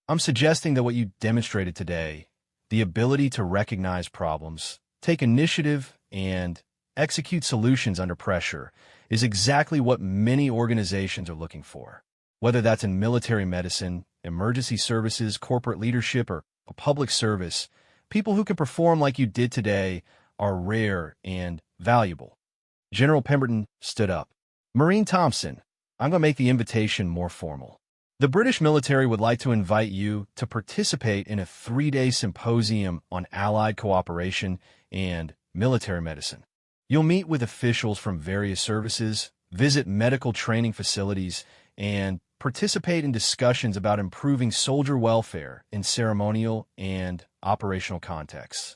I'm suggesting that what you demonstrated today, the ability to recognize problems, take initiative, and execute solutions under pressure, is exactly what many organizations are looking for. Whether that's in military medicine, emergency services, corporate leadership, or public service, people who can perform like you did today are rare and valuable. General Pemberton stood up. Marine Thompson, I'm going to make the invitation more formal. The British military would like to invite you to participate in a 3-day symposium on Allied cooperation and military medicine. You'll meet with officials from various services, visit medical training facilities, and participate in discussions about improving soldier welfare in ceremonial and operational contexts.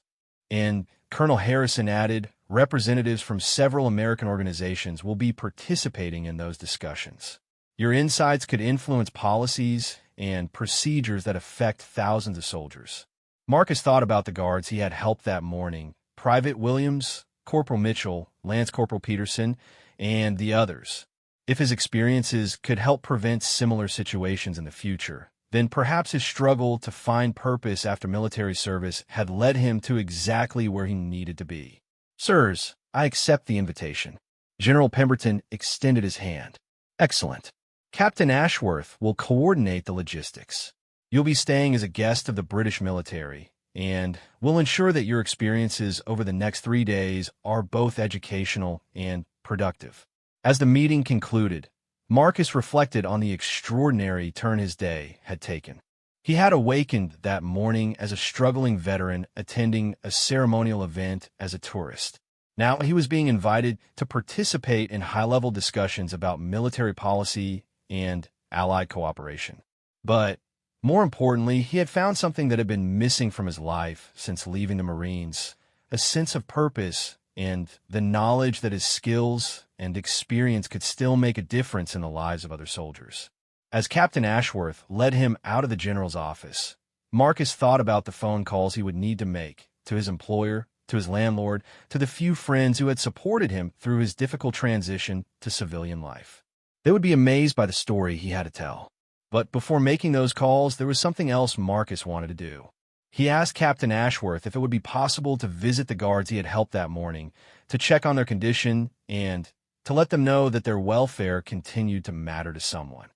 And Colonel Harrison added, representatives from several American organizations will be participating in those discussions. Your insights could influence policies and procedures that affect thousands of soldiers. Marcus thought about the guards he had helped that morning, Private Williams, Corporal Mitchell, Lance Corporal Peterson, and the others. If his experiences could help prevent similar situations in the future, then perhaps his struggle to find purpose after military service had led him to exactly where he needed to be. Sirs, I accept the invitation. General Pemberton extended his hand. Excellent. Captain Ashworth will coordinate the logistics. You'll be staying as a guest of the British military, and we'll ensure that your experiences over the next 3 days are both educational and productive. As the meeting concluded, Marcus reflected on the extraordinary turn his day had taken. He had awakened that morning as a struggling veteran attending a ceremonial event as a tourist. Now he was being invited to participate in high-level discussions about military policy and Allied cooperation. But More importantly, he had found something that had been missing from his life since leaving the Marines, a sense of purpose and the knowledge that his skills and experience could still make a difference in the lives of other soldiers. As Captain Ashworth led him out of the general's office, Marcus thought about the phone calls he would need to make to his employer, to his landlord, to the few friends who had supported him through his difficult transition to civilian life. They would be amazed by the story he had to tell. But before making those calls, there was something else Marcus wanted to do. He asked Captain Ashworth if it would be possible to visit the guards he had helped that morning, to check on their condition, and to let them know that their welfare continued to matter to someone.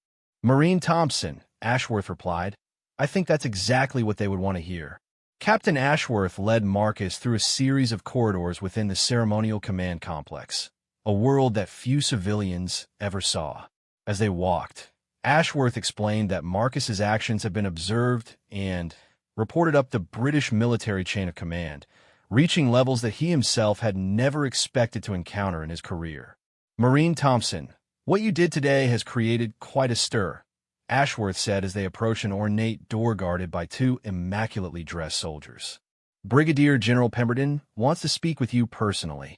"Marine Thompson," Ashworth replied. "I think that's exactly what they would want to hear." Captain Ashworth led Marcus through a series of corridors within the ceremonial command complex, a world that few civilians ever saw. As they walked, Ashworth explained that Marcus's actions had been observed and reported up the British military chain of command, reaching levels that he himself had never expected to encounter in his career. "Marine Thompson, what you did today has created quite a stir," Ashworth said as they approached an ornate door guarded by two immaculately dressed soldiers. "Brigadier General Pemberton wants to speak with you personally."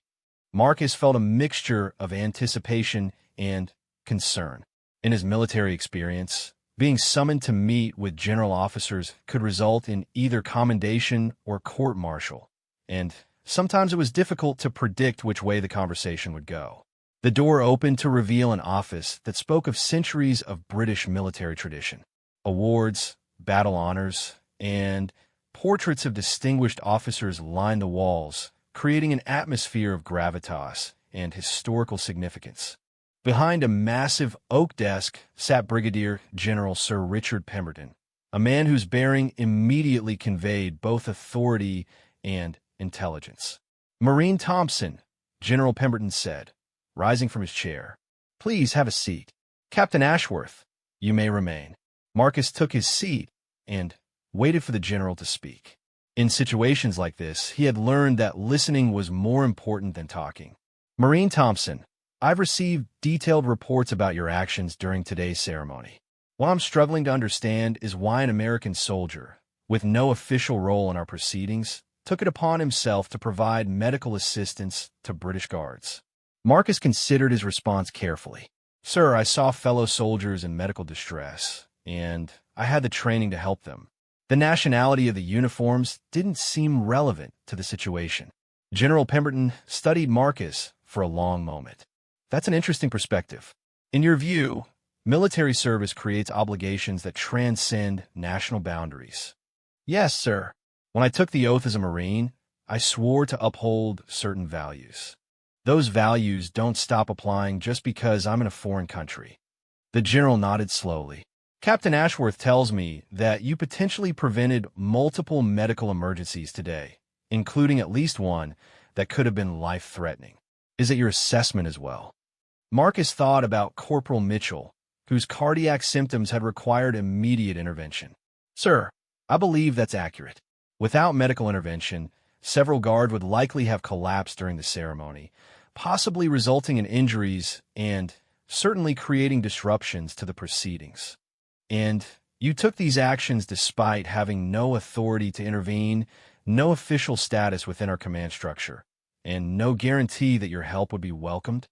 Marcus felt a mixture of anticipation and concern. In his military experience, being summoned to meet with general officers could result in either commendation or court-martial, and sometimes it was difficult to predict which way the conversation would go. The door opened to reveal an office that spoke of centuries of British military tradition. Awards, battle honors, and portraits of distinguished officers lined the walls, creating an atmosphere of gravitas and historical significance. Behind a massive oak desk sat Brigadier General Sir Richard Pemberton, a man whose bearing immediately conveyed both authority and intelligence. "Marine Thompson," General Pemberton said, rising from his chair. "Please have a seat. Captain Ashworth, you may remain." Marcus took his seat and waited for the general to speak. In situations like this, he had learned that listening was more important than talking. "Marine Thompson, I've received detailed reports about your actions during today's ceremony. What I'm struggling to understand is why an American soldier, with no official role in our proceedings, took it upon himself to provide medical assistance to British guards." Marcus considered his response carefully. "Sir, I saw fellow soldiers in medical distress, and I had the training to help them. The nationality of the uniforms didn't seem relevant to the situation." General Pemberton studied Marcus for a long moment. "That's an interesting perspective. In your view, military service creates obligations that transcend national boundaries." "Yes, sir. When I took the oath as a Marine, I swore to uphold certain values. Those values don't stop applying just because I'm in a foreign country." The general nodded slowly. "Captain Ashworth tells me that you potentially prevented multiple medical emergencies today, including at least one that could have been life-threatening. Is it your assessment as well?" Marcus thought about Corporal Mitchell, whose cardiac symptoms had required immediate intervention. "Sir, I believe that's accurate. Without medical intervention, several guards would likely have collapsed during the ceremony, possibly resulting in injuries and certainly creating disruptions to the proceedings. And you took these actions despite having no authority to intervene, no official status within our command structure, and no guarantee that your help would be welcomed?"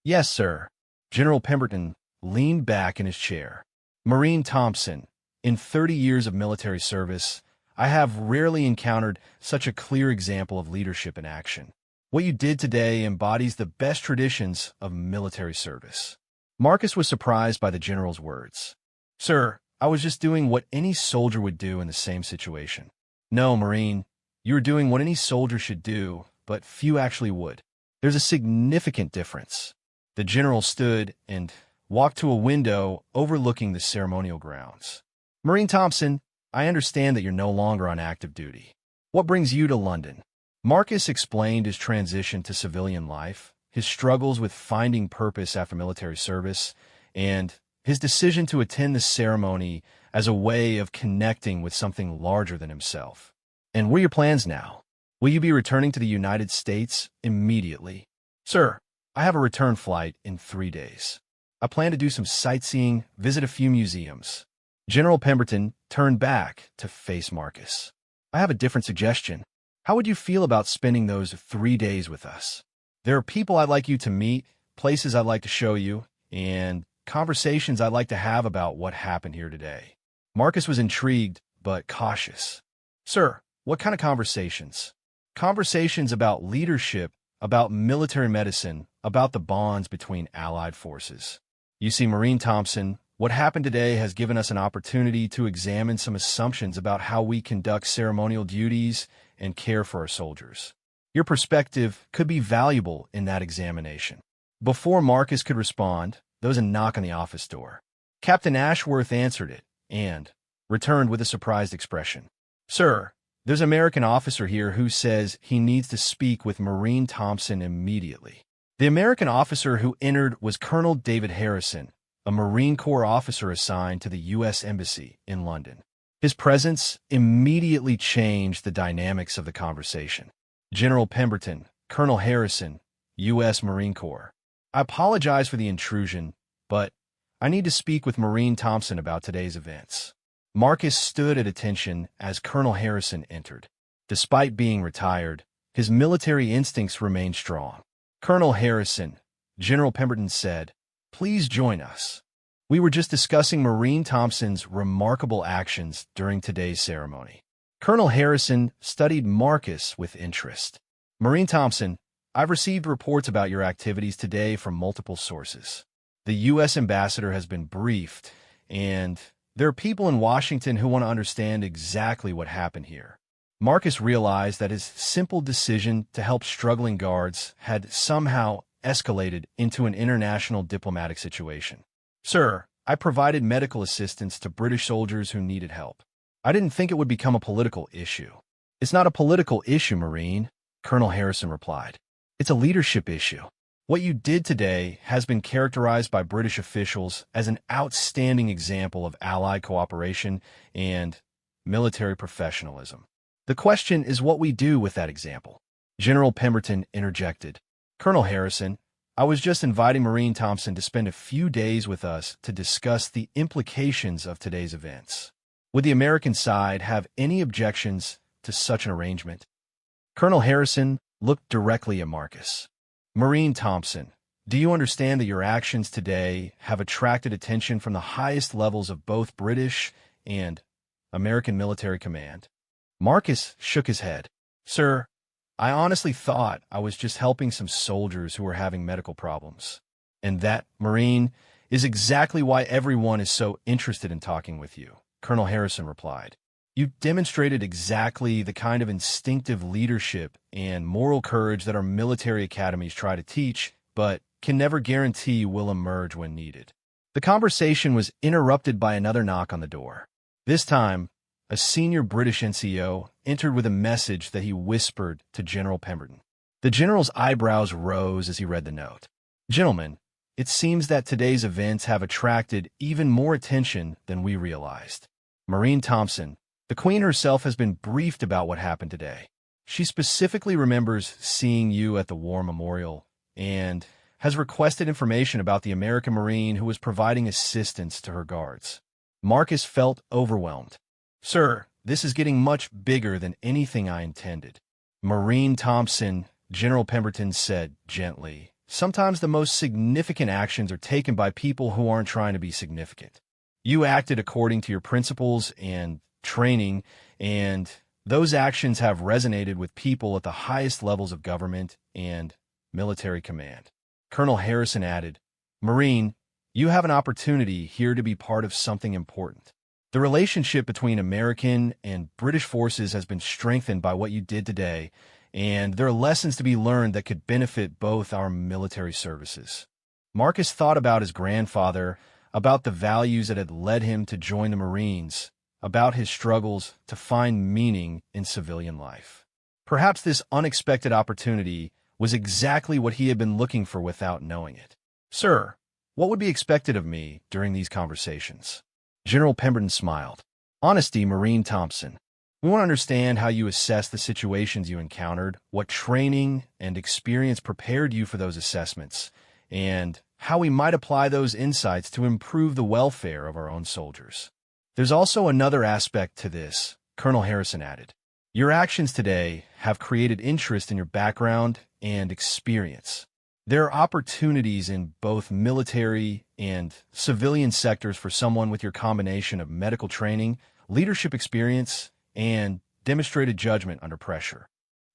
"Yes, sir." General Pemberton leaned back in his chair. "Marine Thompson, in 30 years of military service, I have rarely encountered such a clear example of leadership in action. What you did today embodies the best traditions of military service." Marcus was surprised by the general's words. "Sir, I was just doing what any soldier would do in the same situation." "No, Marine, you were doing what any soldier should do, but few actually would. There's a significant difference." The general stood and walked to a window overlooking the ceremonial grounds. "Marine Thompson, I understand that you're no longer on active duty. What brings you to London?" Marcus explained his transition to civilian life, his struggles with finding purpose after military service, and his decision to attend the ceremony as a way of connecting with something larger than himself. "And what are your plans now? Will you be returning to the United States immediately?" "Sir, I have a return flight in 3 days. I plan to do some sightseeing, visit a few museums. General Pemberton turned back to face Marcus. I have a different suggestion. How would you feel about spending those 3 days with us? There are people I'd like you to meet, places I'd like to show you, and conversations I'd like to have about what happened here today. Marcus was intrigued, but cautious. Sir, what kind of conversations? Conversations about leadership, about military medicine, about the bonds between allied forces. You see, Marine Thompson, what happened today has given us an opportunity to examine some assumptions about how we conduct ceremonial duties and care for our soldiers. Your perspective could be valuable in that examination. Before Marcus could respond, there was a knock on the office door. Captain Ashworth answered it and returned with a surprised expression. Sir, there's an American officer here who says he needs to speak with Marine Thompson immediately. The American officer who entered was Colonel David Harrison, a Marine Corps officer assigned to the U.S. Embassy in London. His presence immediately changed the dynamics of the conversation. General Pemberton, Colonel Harrison, U.S. Marine Corps. I apologize for the intrusion, but I need to speak with Marine Thompson about today's events. Marcus stood at attention as Colonel Harrison entered. Despite being retired, his military instincts remained strong. Colonel Harrison, General Pemberton said, "Please join us. We were just discussing Marine Thompson's remarkable actions during today's ceremony." Colonel Harrison studied Marcus with interest. "Marine Thompson, I've received reports about your activities today from multiple sources. The U.S. ambassador has been briefed, and there are people in Washington who want to understand exactly what happened here." Marcus realized that his simple decision to help struggling guards had somehow escalated into an international diplomatic situation. "Sir, I provided medical assistance to British soldiers who needed help. I didn't think it would become a political issue." "It's not a political issue, Marine," Colonel Harrison replied. "It's a leadership issue. What you did today has been characterized by British officials as an outstanding example of Allied cooperation and military professionalism. The question is what we do with that example." General Pemberton interjected. "Colonel Harrison, I was just inviting Marine Thompson to spend a few days with us to discuss the implications of today's events. Would the American side have any objections to such an arrangement?" Colonel Harrison looked directly at Marcus. "Marine Thompson, do you understand that your actions today have attracted attention from the highest levels of both British and American military command?" Marcus shook his head. "Sir, I honestly thought I was just helping some soldiers who were having medical problems. And that, Marine, is exactly why everyone is so interested in talking with you," Colonel Harrison replied. "You demonstrated exactly the kind of instinctive leadership and moral courage that our military academies try to teach, but can never guarantee will emerge when needed." The conversation was interrupted by another knock on the door. This time, a senior British NCO entered with a message that he whispered to General Pemberton. The general's eyebrows rose as he read the note. "Gentlemen, it seems that today's events have attracted even more attention than we realized. Marine Thompson, the Queen herself has been briefed about what happened today. She specifically remembers seeing you at the War Memorial and has requested information about the American Marine who was providing assistance to her guards." Marcus felt overwhelmed. "Sir, this is getting much bigger than anything I intended." "Marine Thompson," General Pemberton said gently, "sometimes the most significant actions are taken by people who aren't trying to be significant. You acted according to your principles and training, and those actions have resonated with people at the highest levels of government and military command." Colonel Harrison added, "Marine, you have an opportunity here to be part of something important. The relationship between American and British forces has been strengthened by what you did today, and there are lessons to be learned that could benefit both our military services." Marcus thought about his grandfather, about the values that had led him to join the Marines, about his struggles to find meaning in civilian life. Perhaps this unexpected opportunity was exactly what he had been looking for without knowing it. "Sir, what would be expected of me during these conversations?" General Pemberton smiled. "Honesty, Marine Thompson. We want to understand how you assess the situations you encountered, what training and experience prepared you for those assessments, and how we might apply those insights to improve the welfare of our own soldiers." There's also another aspect to this, Colonel Harrison added. Your actions today have created interest in your background and experience. There are opportunities in both military and civilian sectors for someone with your combination of medical training, leadership experience, and demonstrated judgment under pressure.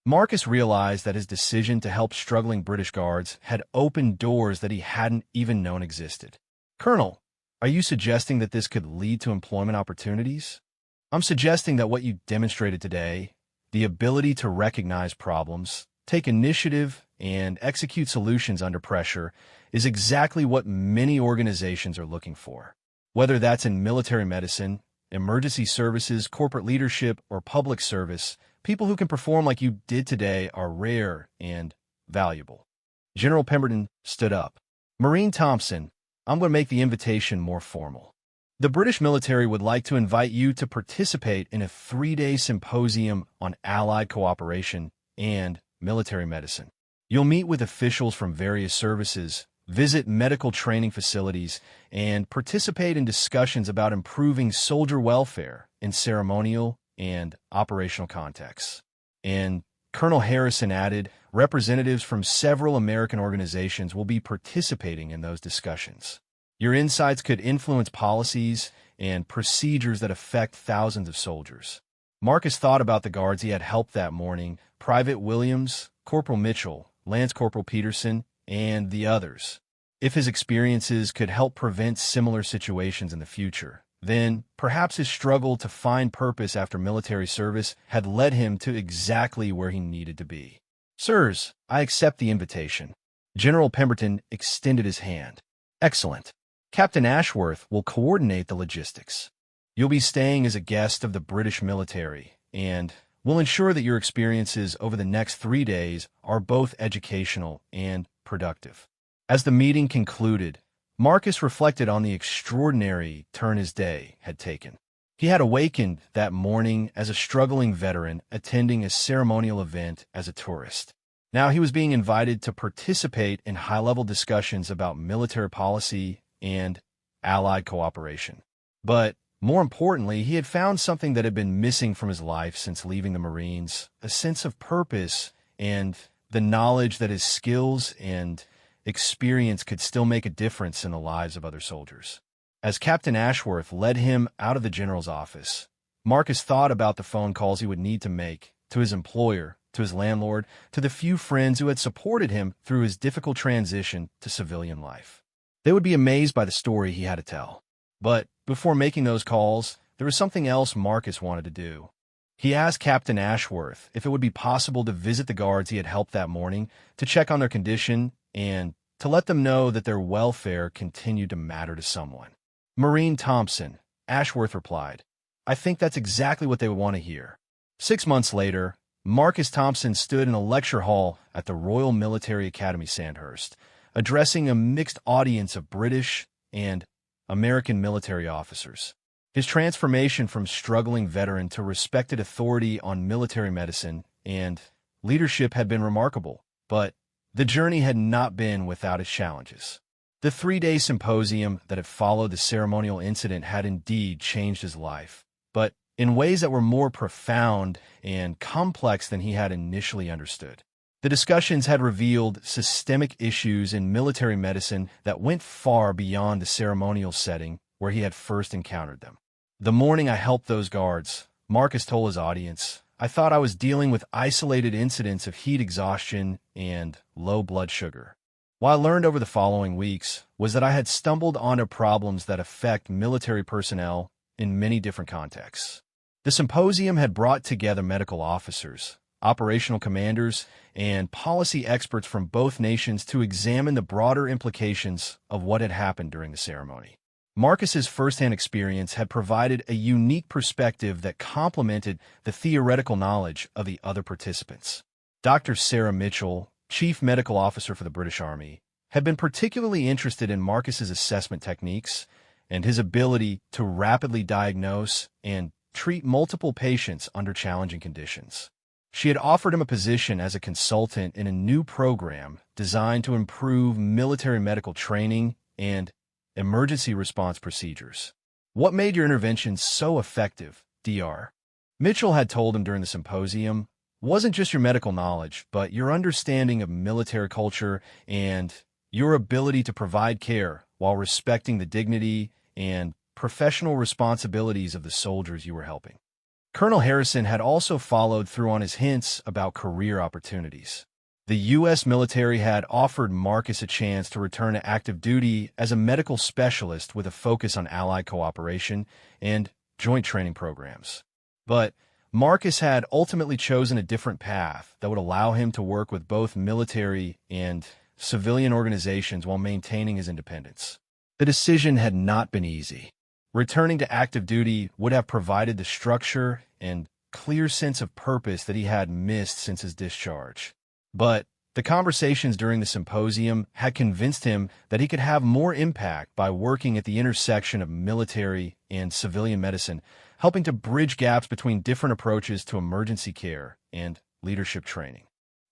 Marcus realized that his decision to help struggling British guards had opened doors that he hadn't even known existed. Colonel, are you suggesting that this could lead to employment opportunities? I'm suggesting that what you demonstrated today, the ability to recognize problems, take initiative, and execute solutions under pressure, is exactly what many organizations are looking for. Whether that's in military medicine, emergency services, corporate leadership, or public service, people who can perform like you did today are rare and valuable. General Pemberton stood up. Marine Thompson, I'm going to make the invitation more formal. The British military would like to invite you to participate in a 3-day symposium on Allied cooperation and military medicine. You'll meet with officials from various services, visit medical training facilities, and participate in discussions about improving soldier welfare in ceremonial and operational contexts. And Colonel Harrison added, representatives from several American organizations will be participating in those discussions. Your insights could influence policies and procedures that affect thousands of soldiers. Marcus thought about the guards he had helped that morning, Private Williams, Corporal Mitchell, Lance Corporal Peterson, and the others. If his experiences could help prevent similar situations in the future, then perhaps his struggle to find purpose after military service had led him to exactly where he needed to be. Sirs, I accept the invitation. General Pemberton extended his hand. Excellent. Captain Ashworth will coordinate the logistics. You'll be staying as a guest of the British military, and we'll ensure that your experiences over the next 3 days are both educational and productive. As the meeting concluded, Marcus reflected on the extraordinary turn his day had taken. He had awakened that morning as a struggling veteran attending a ceremonial event as a tourist. Now he was being invited to participate in high-level discussions about military policy and Allied cooperation. But more importantly, he had found something that had been missing from his life since leaving the Marines, a sense of purpose and the knowledge that his skills and experience could still make a difference in the lives of other soldiers. As Captain Ashworth led him out of the general's office, Marcus thought about the phone calls he would need to make to his employer, to his landlord, to the few friends who had supported him through his difficult transition to civilian life. They would be amazed by the story he had to tell. But before making those calls, there was something else Marcus wanted to do. He asked Captain Ashworth if it would be possible to visit the guards he had helped that morning, to check on their condition, and to let them know that their welfare continued to matter to someone. Marine Thompson, Ashworth replied, I think that's exactly what they would want to hear. 6 months later, Marcus Thompson stood in a lecture hall at the Royal Military Academy Sandhurst, addressing a mixed audience of British and American military officers. His transformation from struggling veteran to respected authority on military medicine and leadership had been remarkable, but the journey had not been without its challenges. The 3-day symposium that had followed the ceremonial incident had indeed changed his life, but in ways that were more profound and complex than he had initially understood. The discussions had revealed systemic issues in military medicine that went far beyond the ceremonial setting where he had first encountered them. The morning I helped those guards, Marcus told his audience, I thought I was dealing with isolated incidents of heat exhaustion and low blood sugar. What I learned over the following weeks was that I had stumbled onto problems that affect military personnel in many different contexts. The symposium had brought together medical officers, operational commanders, and policy experts from both nations to examine the broader implications of what had happened during the ceremony. Marcus's firsthand experience had provided a unique perspective that complemented the theoretical knowledge of the other participants. Dr. Sarah Mitchell, Chief Medical Officer for the British Army, had been particularly interested in Marcus's assessment techniques and his ability to rapidly diagnose and treat multiple patients under challenging conditions. She had offered him a position as a consultant in a new program designed to improve military medical training and emergency response procedures. What made your intervention so effective, Dr. Mitchell had told him during the symposium wasn't just your medical knowledge, but your understanding of military culture and your ability to provide care while respecting the dignity and professional responsibilities of the soldiers you were helping. Colonel Harrison had also followed through on his hints about career opportunities. The U.S. military had offered Marcus a chance to return to active duty as a medical specialist with a focus on Allied cooperation and joint training programs. But Marcus had ultimately chosen a different path that would allow him to work with both military and civilian organizations while maintaining his independence. The decision had not been easy. Returning to active duty would have provided the structure and clear sense of purpose that he had missed since his discharge. But the conversations during the symposium had convinced him that he could have more impact by working at the intersection of military and civilian medicine, helping to bridge gaps between different approaches to emergency care and leadership training.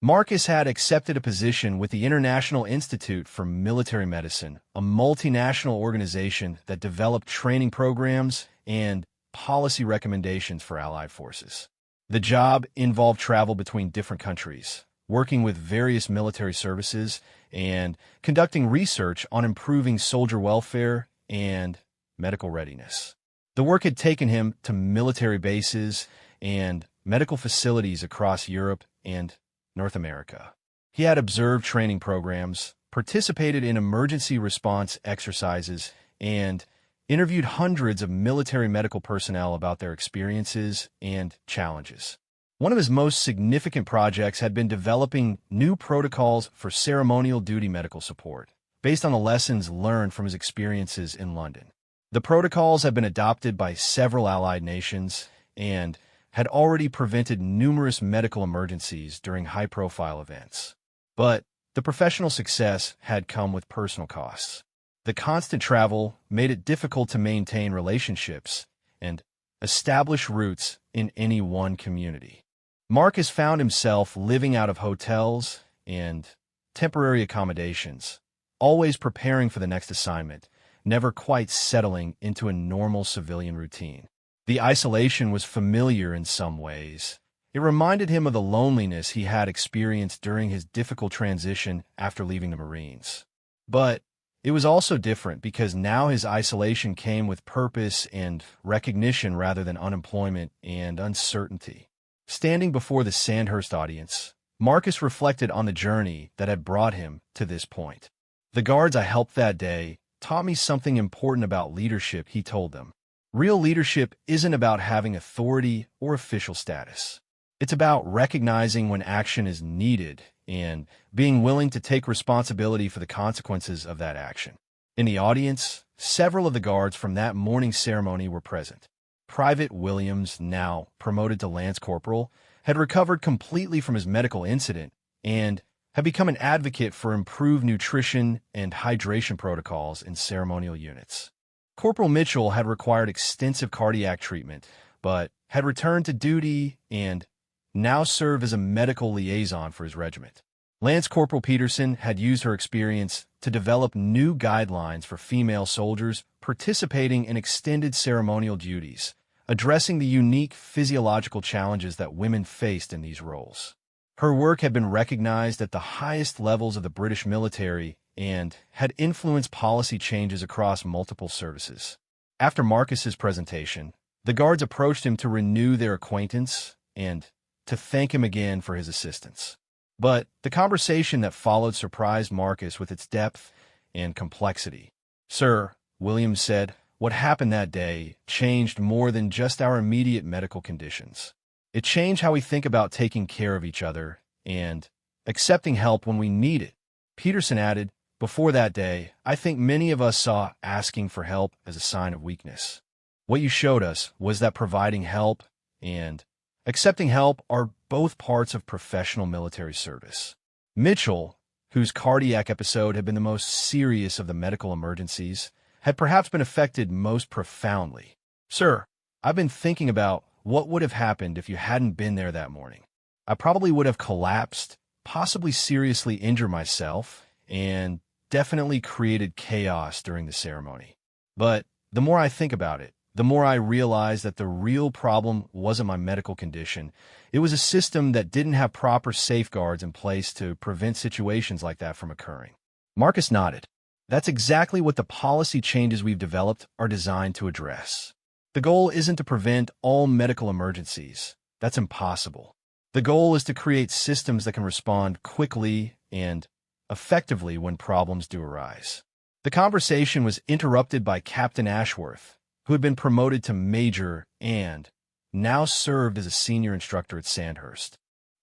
Marcus had accepted a position with the International Institute for Military Medicine, a multinational organization that developed training programs and policy recommendations for Allied forces. The job involved travel between different countries, working with various military services, and conducting research on improving soldier welfare and medical readiness. The work had taken him to military bases and medical facilities across Europe and North America. He had observed training programs, participated in emergency response exercises, and interviewed hundreds of military medical personnel about their experiences and challenges. One of his most significant projects had been developing new protocols for ceremonial duty medical support, based on the lessons learned from his experiences in London. The protocols had been adopted by several Allied nations and had already prevented numerous medical emergencies during high-profile events. But the professional success had come with personal costs. The constant travel made it difficult to maintain relationships and establish roots in any one community. Marcus found himself living out of hotels and temporary accommodations, always preparing for the next assignment, never quite settling into a normal civilian routine. The isolation was familiar in some ways. It reminded him of the loneliness he had experienced during his difficult transition after leaving the Marines. But it was also different because now his isolation came with purpose and recognition rather than unemployment and uncertainty. Standing before the Sandhurst audience, Marcus reflected on the journey that had brought him to this point. The guards I helped that day taught me something important about leadership, he told them. Real leadership isn't about having authority or official status. It's about recognizing when action is needed and being willing to take responsibility for the consequences of that action. In the audience, several of the guards from that morning's ceremony were present. Private Williams, now promoted to Lance Corporal, had recovered completely from his medical incident and had become an advocate for improved nutrition and hydration protocols in ceremonial units. Corporal Mitchell had required extensive cardiac treatment, but had returned to duty and now served as a medical liaison for his regiment. Lance Corporal Peterson had used her experience to develop new guidelines for female soldiers participating in extended ceremonial duties, addressing the unique physiological challenges that women faced in these roles. Her work had been recognized at the highest levels of the British military and had influenced policy changes across multiple services. After Marcus's presentation, the guards approached him to renew their acquaintance and to thank him again for his assistance. But the conversation that followed surprised Marcus with its depth and complexity. "Sir," Williams said, "what happened that day changed more than just our immediate medical conditions. It changed how we think about taking care of each other and accepting help when we need it." Peterson added, "Before that day, I think many of us saw asking for help as a sign of weakness. What you showed us was that providing help and accepting help are both parts of professional military service." Mitchell, whose cardiac episode had been the most serious of the medical emergencies, had perhaps been affected most profoundly. "Sir, I've been thinking about what would have happened if you hadn't been there that morning. I probably would have collapsed, possibly seriously injured myself, and definitely created chaos during the ceremony. But the more I think about it, the more I realized that the real problem wasn't my medical condition. It was a system that didn't have proper safeguards in place to prevent situations like that from occurring. Marcus nodded. That's exactly what the policy changes we've developed are designed to address. The goal isn't to prevent all medical emergencies. That's impossible. The goal is to create systems that can respond quickly and effectively when problems do arise. The conversation was interrupted by Captain Ashworth, who had been promoted to major and now served as a senior instructor at Sandhurst.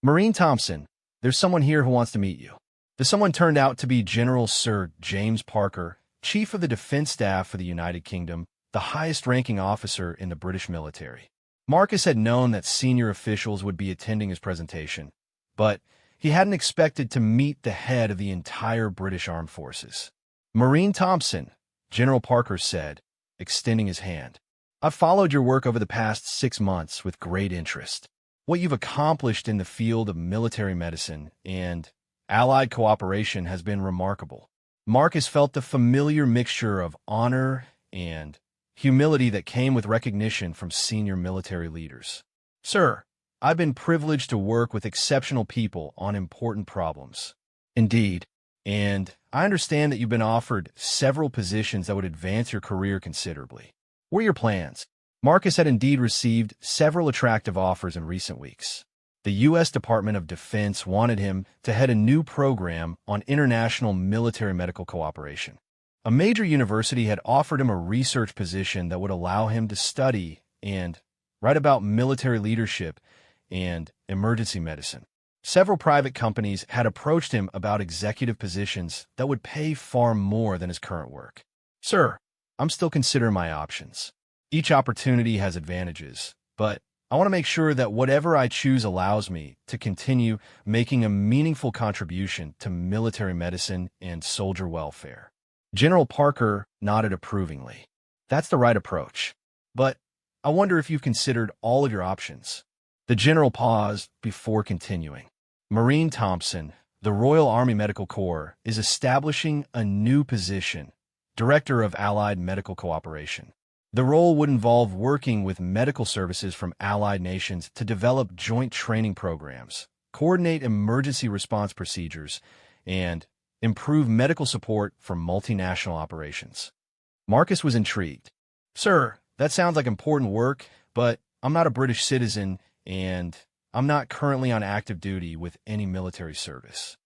Marine Thompson, there's someone here who wants to meet you. The someone turned out to be General Sir James Parker, Chief of the Defense Staff for the United Kingdom, the highest-ranking officer in the British military. Marcus had known that senior officials would be attending his presentation, but he hadn't expected to meet the head of the entire British Armed Forces. Marine Thompson, General Parker said, extending his hand. I've followed your work over the past 6 months with great interest. What you've accomplished in the field of military medicine and Allied cooperation has been remarkable. Marcus felt the familiar mixture of honor and humility that came with recognition from senior military leaders. Sir, I've been privileged to work with exceptional people on important problems. Indeed, and I understand that you've been offered several positions that would advance your career considerably. What are your plans? Marcus had indeed received several attractive offers in recent weeks. The U.S. Department of Defense wanted him to head a new program on international military medical cooperation. A major university had offered him a research position that would allow him to study and write about military leadership and emergency medicine. Several private companies had approached him about executive positions that would pay far more than his current work. Sir, I'm still considering my options. Each opportunity has advantages, but I want to make sure that whatever I choose allows me to continue making a meaningful contribution to military medicine and soldier welfare. General Parker nodded approvingly. That's the right approach. But I wonder if you've considered all of your options. The general paused before continuing. Marine Thompson, the Royal Army Medical Corps, is establishing a new position, Director of Allied Medical Cooperation. The role would involve working with medical services from allied nations to develop joint training programs, coordinate emergency response procedures, and improve medical support for multinational operations. Marcus was intrigued. Sir, that sounds like important work, but I'm not a British citizen and I'm not currently on active duty with any military service.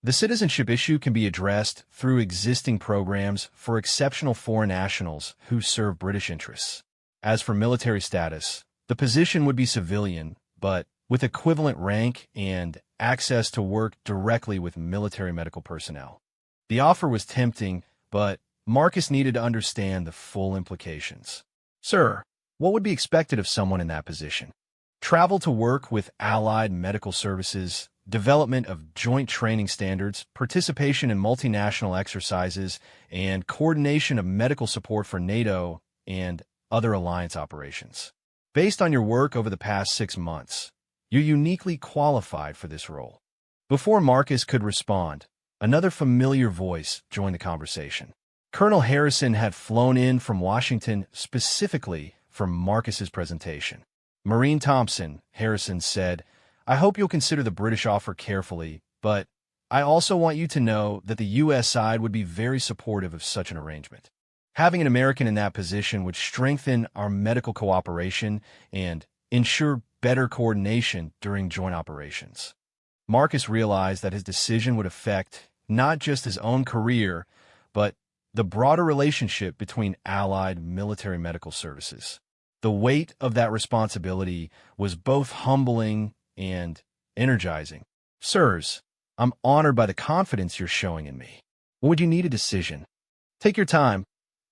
The citizenship issue can be addressed through existing programs for exceptional foreign nationals who serve British interests. As for military status, the position would be civilian, but with equivalent rank and access to work directly with military medical personnel. The offer was tempting, but Marcus needed to understand the full implications. Sir, what would be expected of someone in that position? Travel to work with allied medical services, development of joint training standards, participation in multinational exercises, and coordination of medical support for NATO and other alliance operations. Based on your work over the past 6 months, you're uniquely qualified for this role. Before Marcus could respond, another familiar voice joined the conversation. Colonel Harrison had flown in from Washington specifically for Marcus's presentation. Marine Thompson, Harrison said, I hope you'll consider the British offer carefully, but I also want you to know that the U.S. side would be very supportive of such an arrangement. Having an American in that position would strengthen our medical cooperation and ensure better coordination during joint operations. Marcus realized that his decision would affect not just his own career, but the broader relationship between allied military medical services. The weight of that responsibility was both humbling and energizing. Sirs, I'm honored by the confidence you're showing in me. What would you need a decision? Take your time,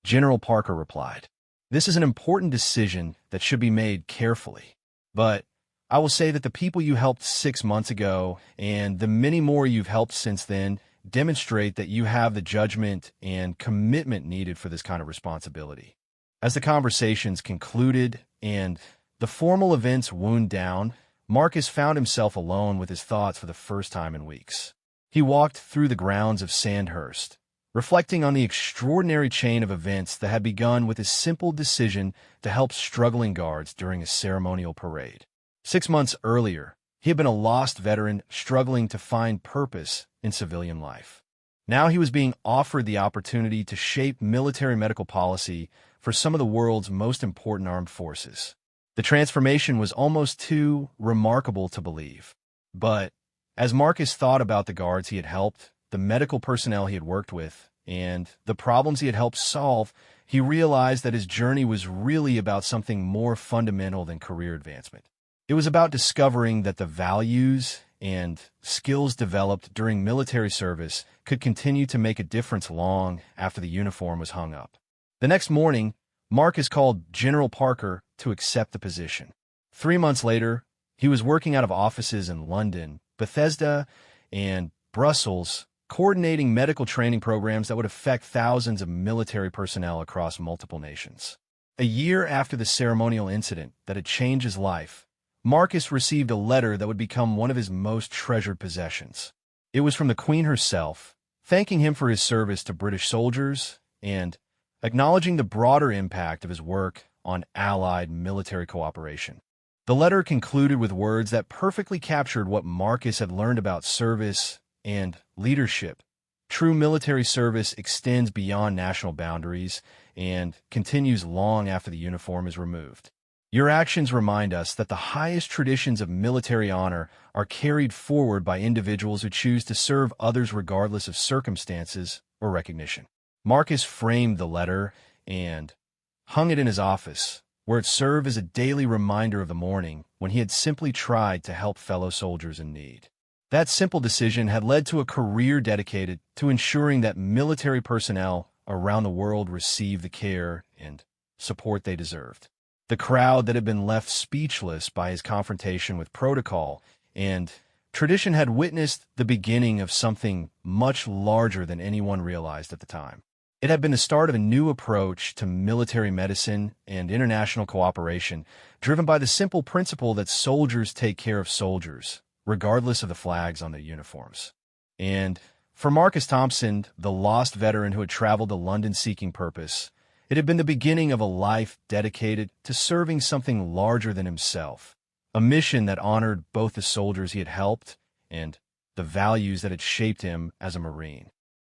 General Parker replied. This is an important decision that should be made carefully. But I will say that the people you helped 6 months ago and the many more you've helped since then demonstrate that you have the judgment and commitment needed for this kind of responsibility. As the conversations concluded and the formal events wound down, Marcus found himself alone with his thoughts for the first time in weeks. He walked through the grounds of Sandhurst, reflecting on the extraordinary chain of events that had begun with his simple decision to help struggling guards during a ceremonial parade. 6 months earlier, he had been a lost veteran struggling to find purpose in civilian life. Now he was being offered the opportunity to shape military medical policy for some of the world's most important armed forces. The transformation was almost too remarkable to believe. But as Marcus thought about the guards he had helped, the medical personnel he had worked with, and the problems he had helped solve, he realized that his journey was really about something more fundamental than career advancement. It was about discovering that the values and skills developed during military service could continue to make a difference long after the uniform was hung up. The next morning, Marcus called General Parker to accept the position. 3 months later, he was working out of offices in London, Bethesda, and Brussels, coordinating medical training programs that would affect thousands of military personnel across multiple nations. A year after the ceremonial incident that had changed his life, Marcus received a letter that would become one of his most treasured possessions. It was from the Queen herself, thanking him for his service to British soldiers and acknowledging the broader impact of his work on Allied military cooperation. The letter concluded with words that perfectly captured what Marcus had learned about service and leadership. True military service extends beyond national boundaries and continues long after the uniform is removed. Your actions remind us that the highest traditions of military honor are carried forward by individuals who choose to serve others regardless of circumstances or recognition. Marcus framed the letter and hung it in his office, where it served as a daily reminder of the morning when he had simply tried to help fellow soldiers in need. That simple decision had led to a career dedicated to ensuring that military personnel around the world received the care and support they deserved. The crowd that had been left speechless by his confrontation with protocol and tradition had witnessed the beginning of something much larger than anyone realized at the time. It had been the start of a new approach to military medicine and international cooperation, driven by the simple principle that soldiers take care of soldiers, regardless of the flags on their uniforms. And for Marcus Thompson, the lost veteran who had traveled to London seeking purpose, it had been the beginning of a life dedicated to serving something larger than himself, a mission that honored both the soldiers he had helped and the values that had shaped him as a Marine.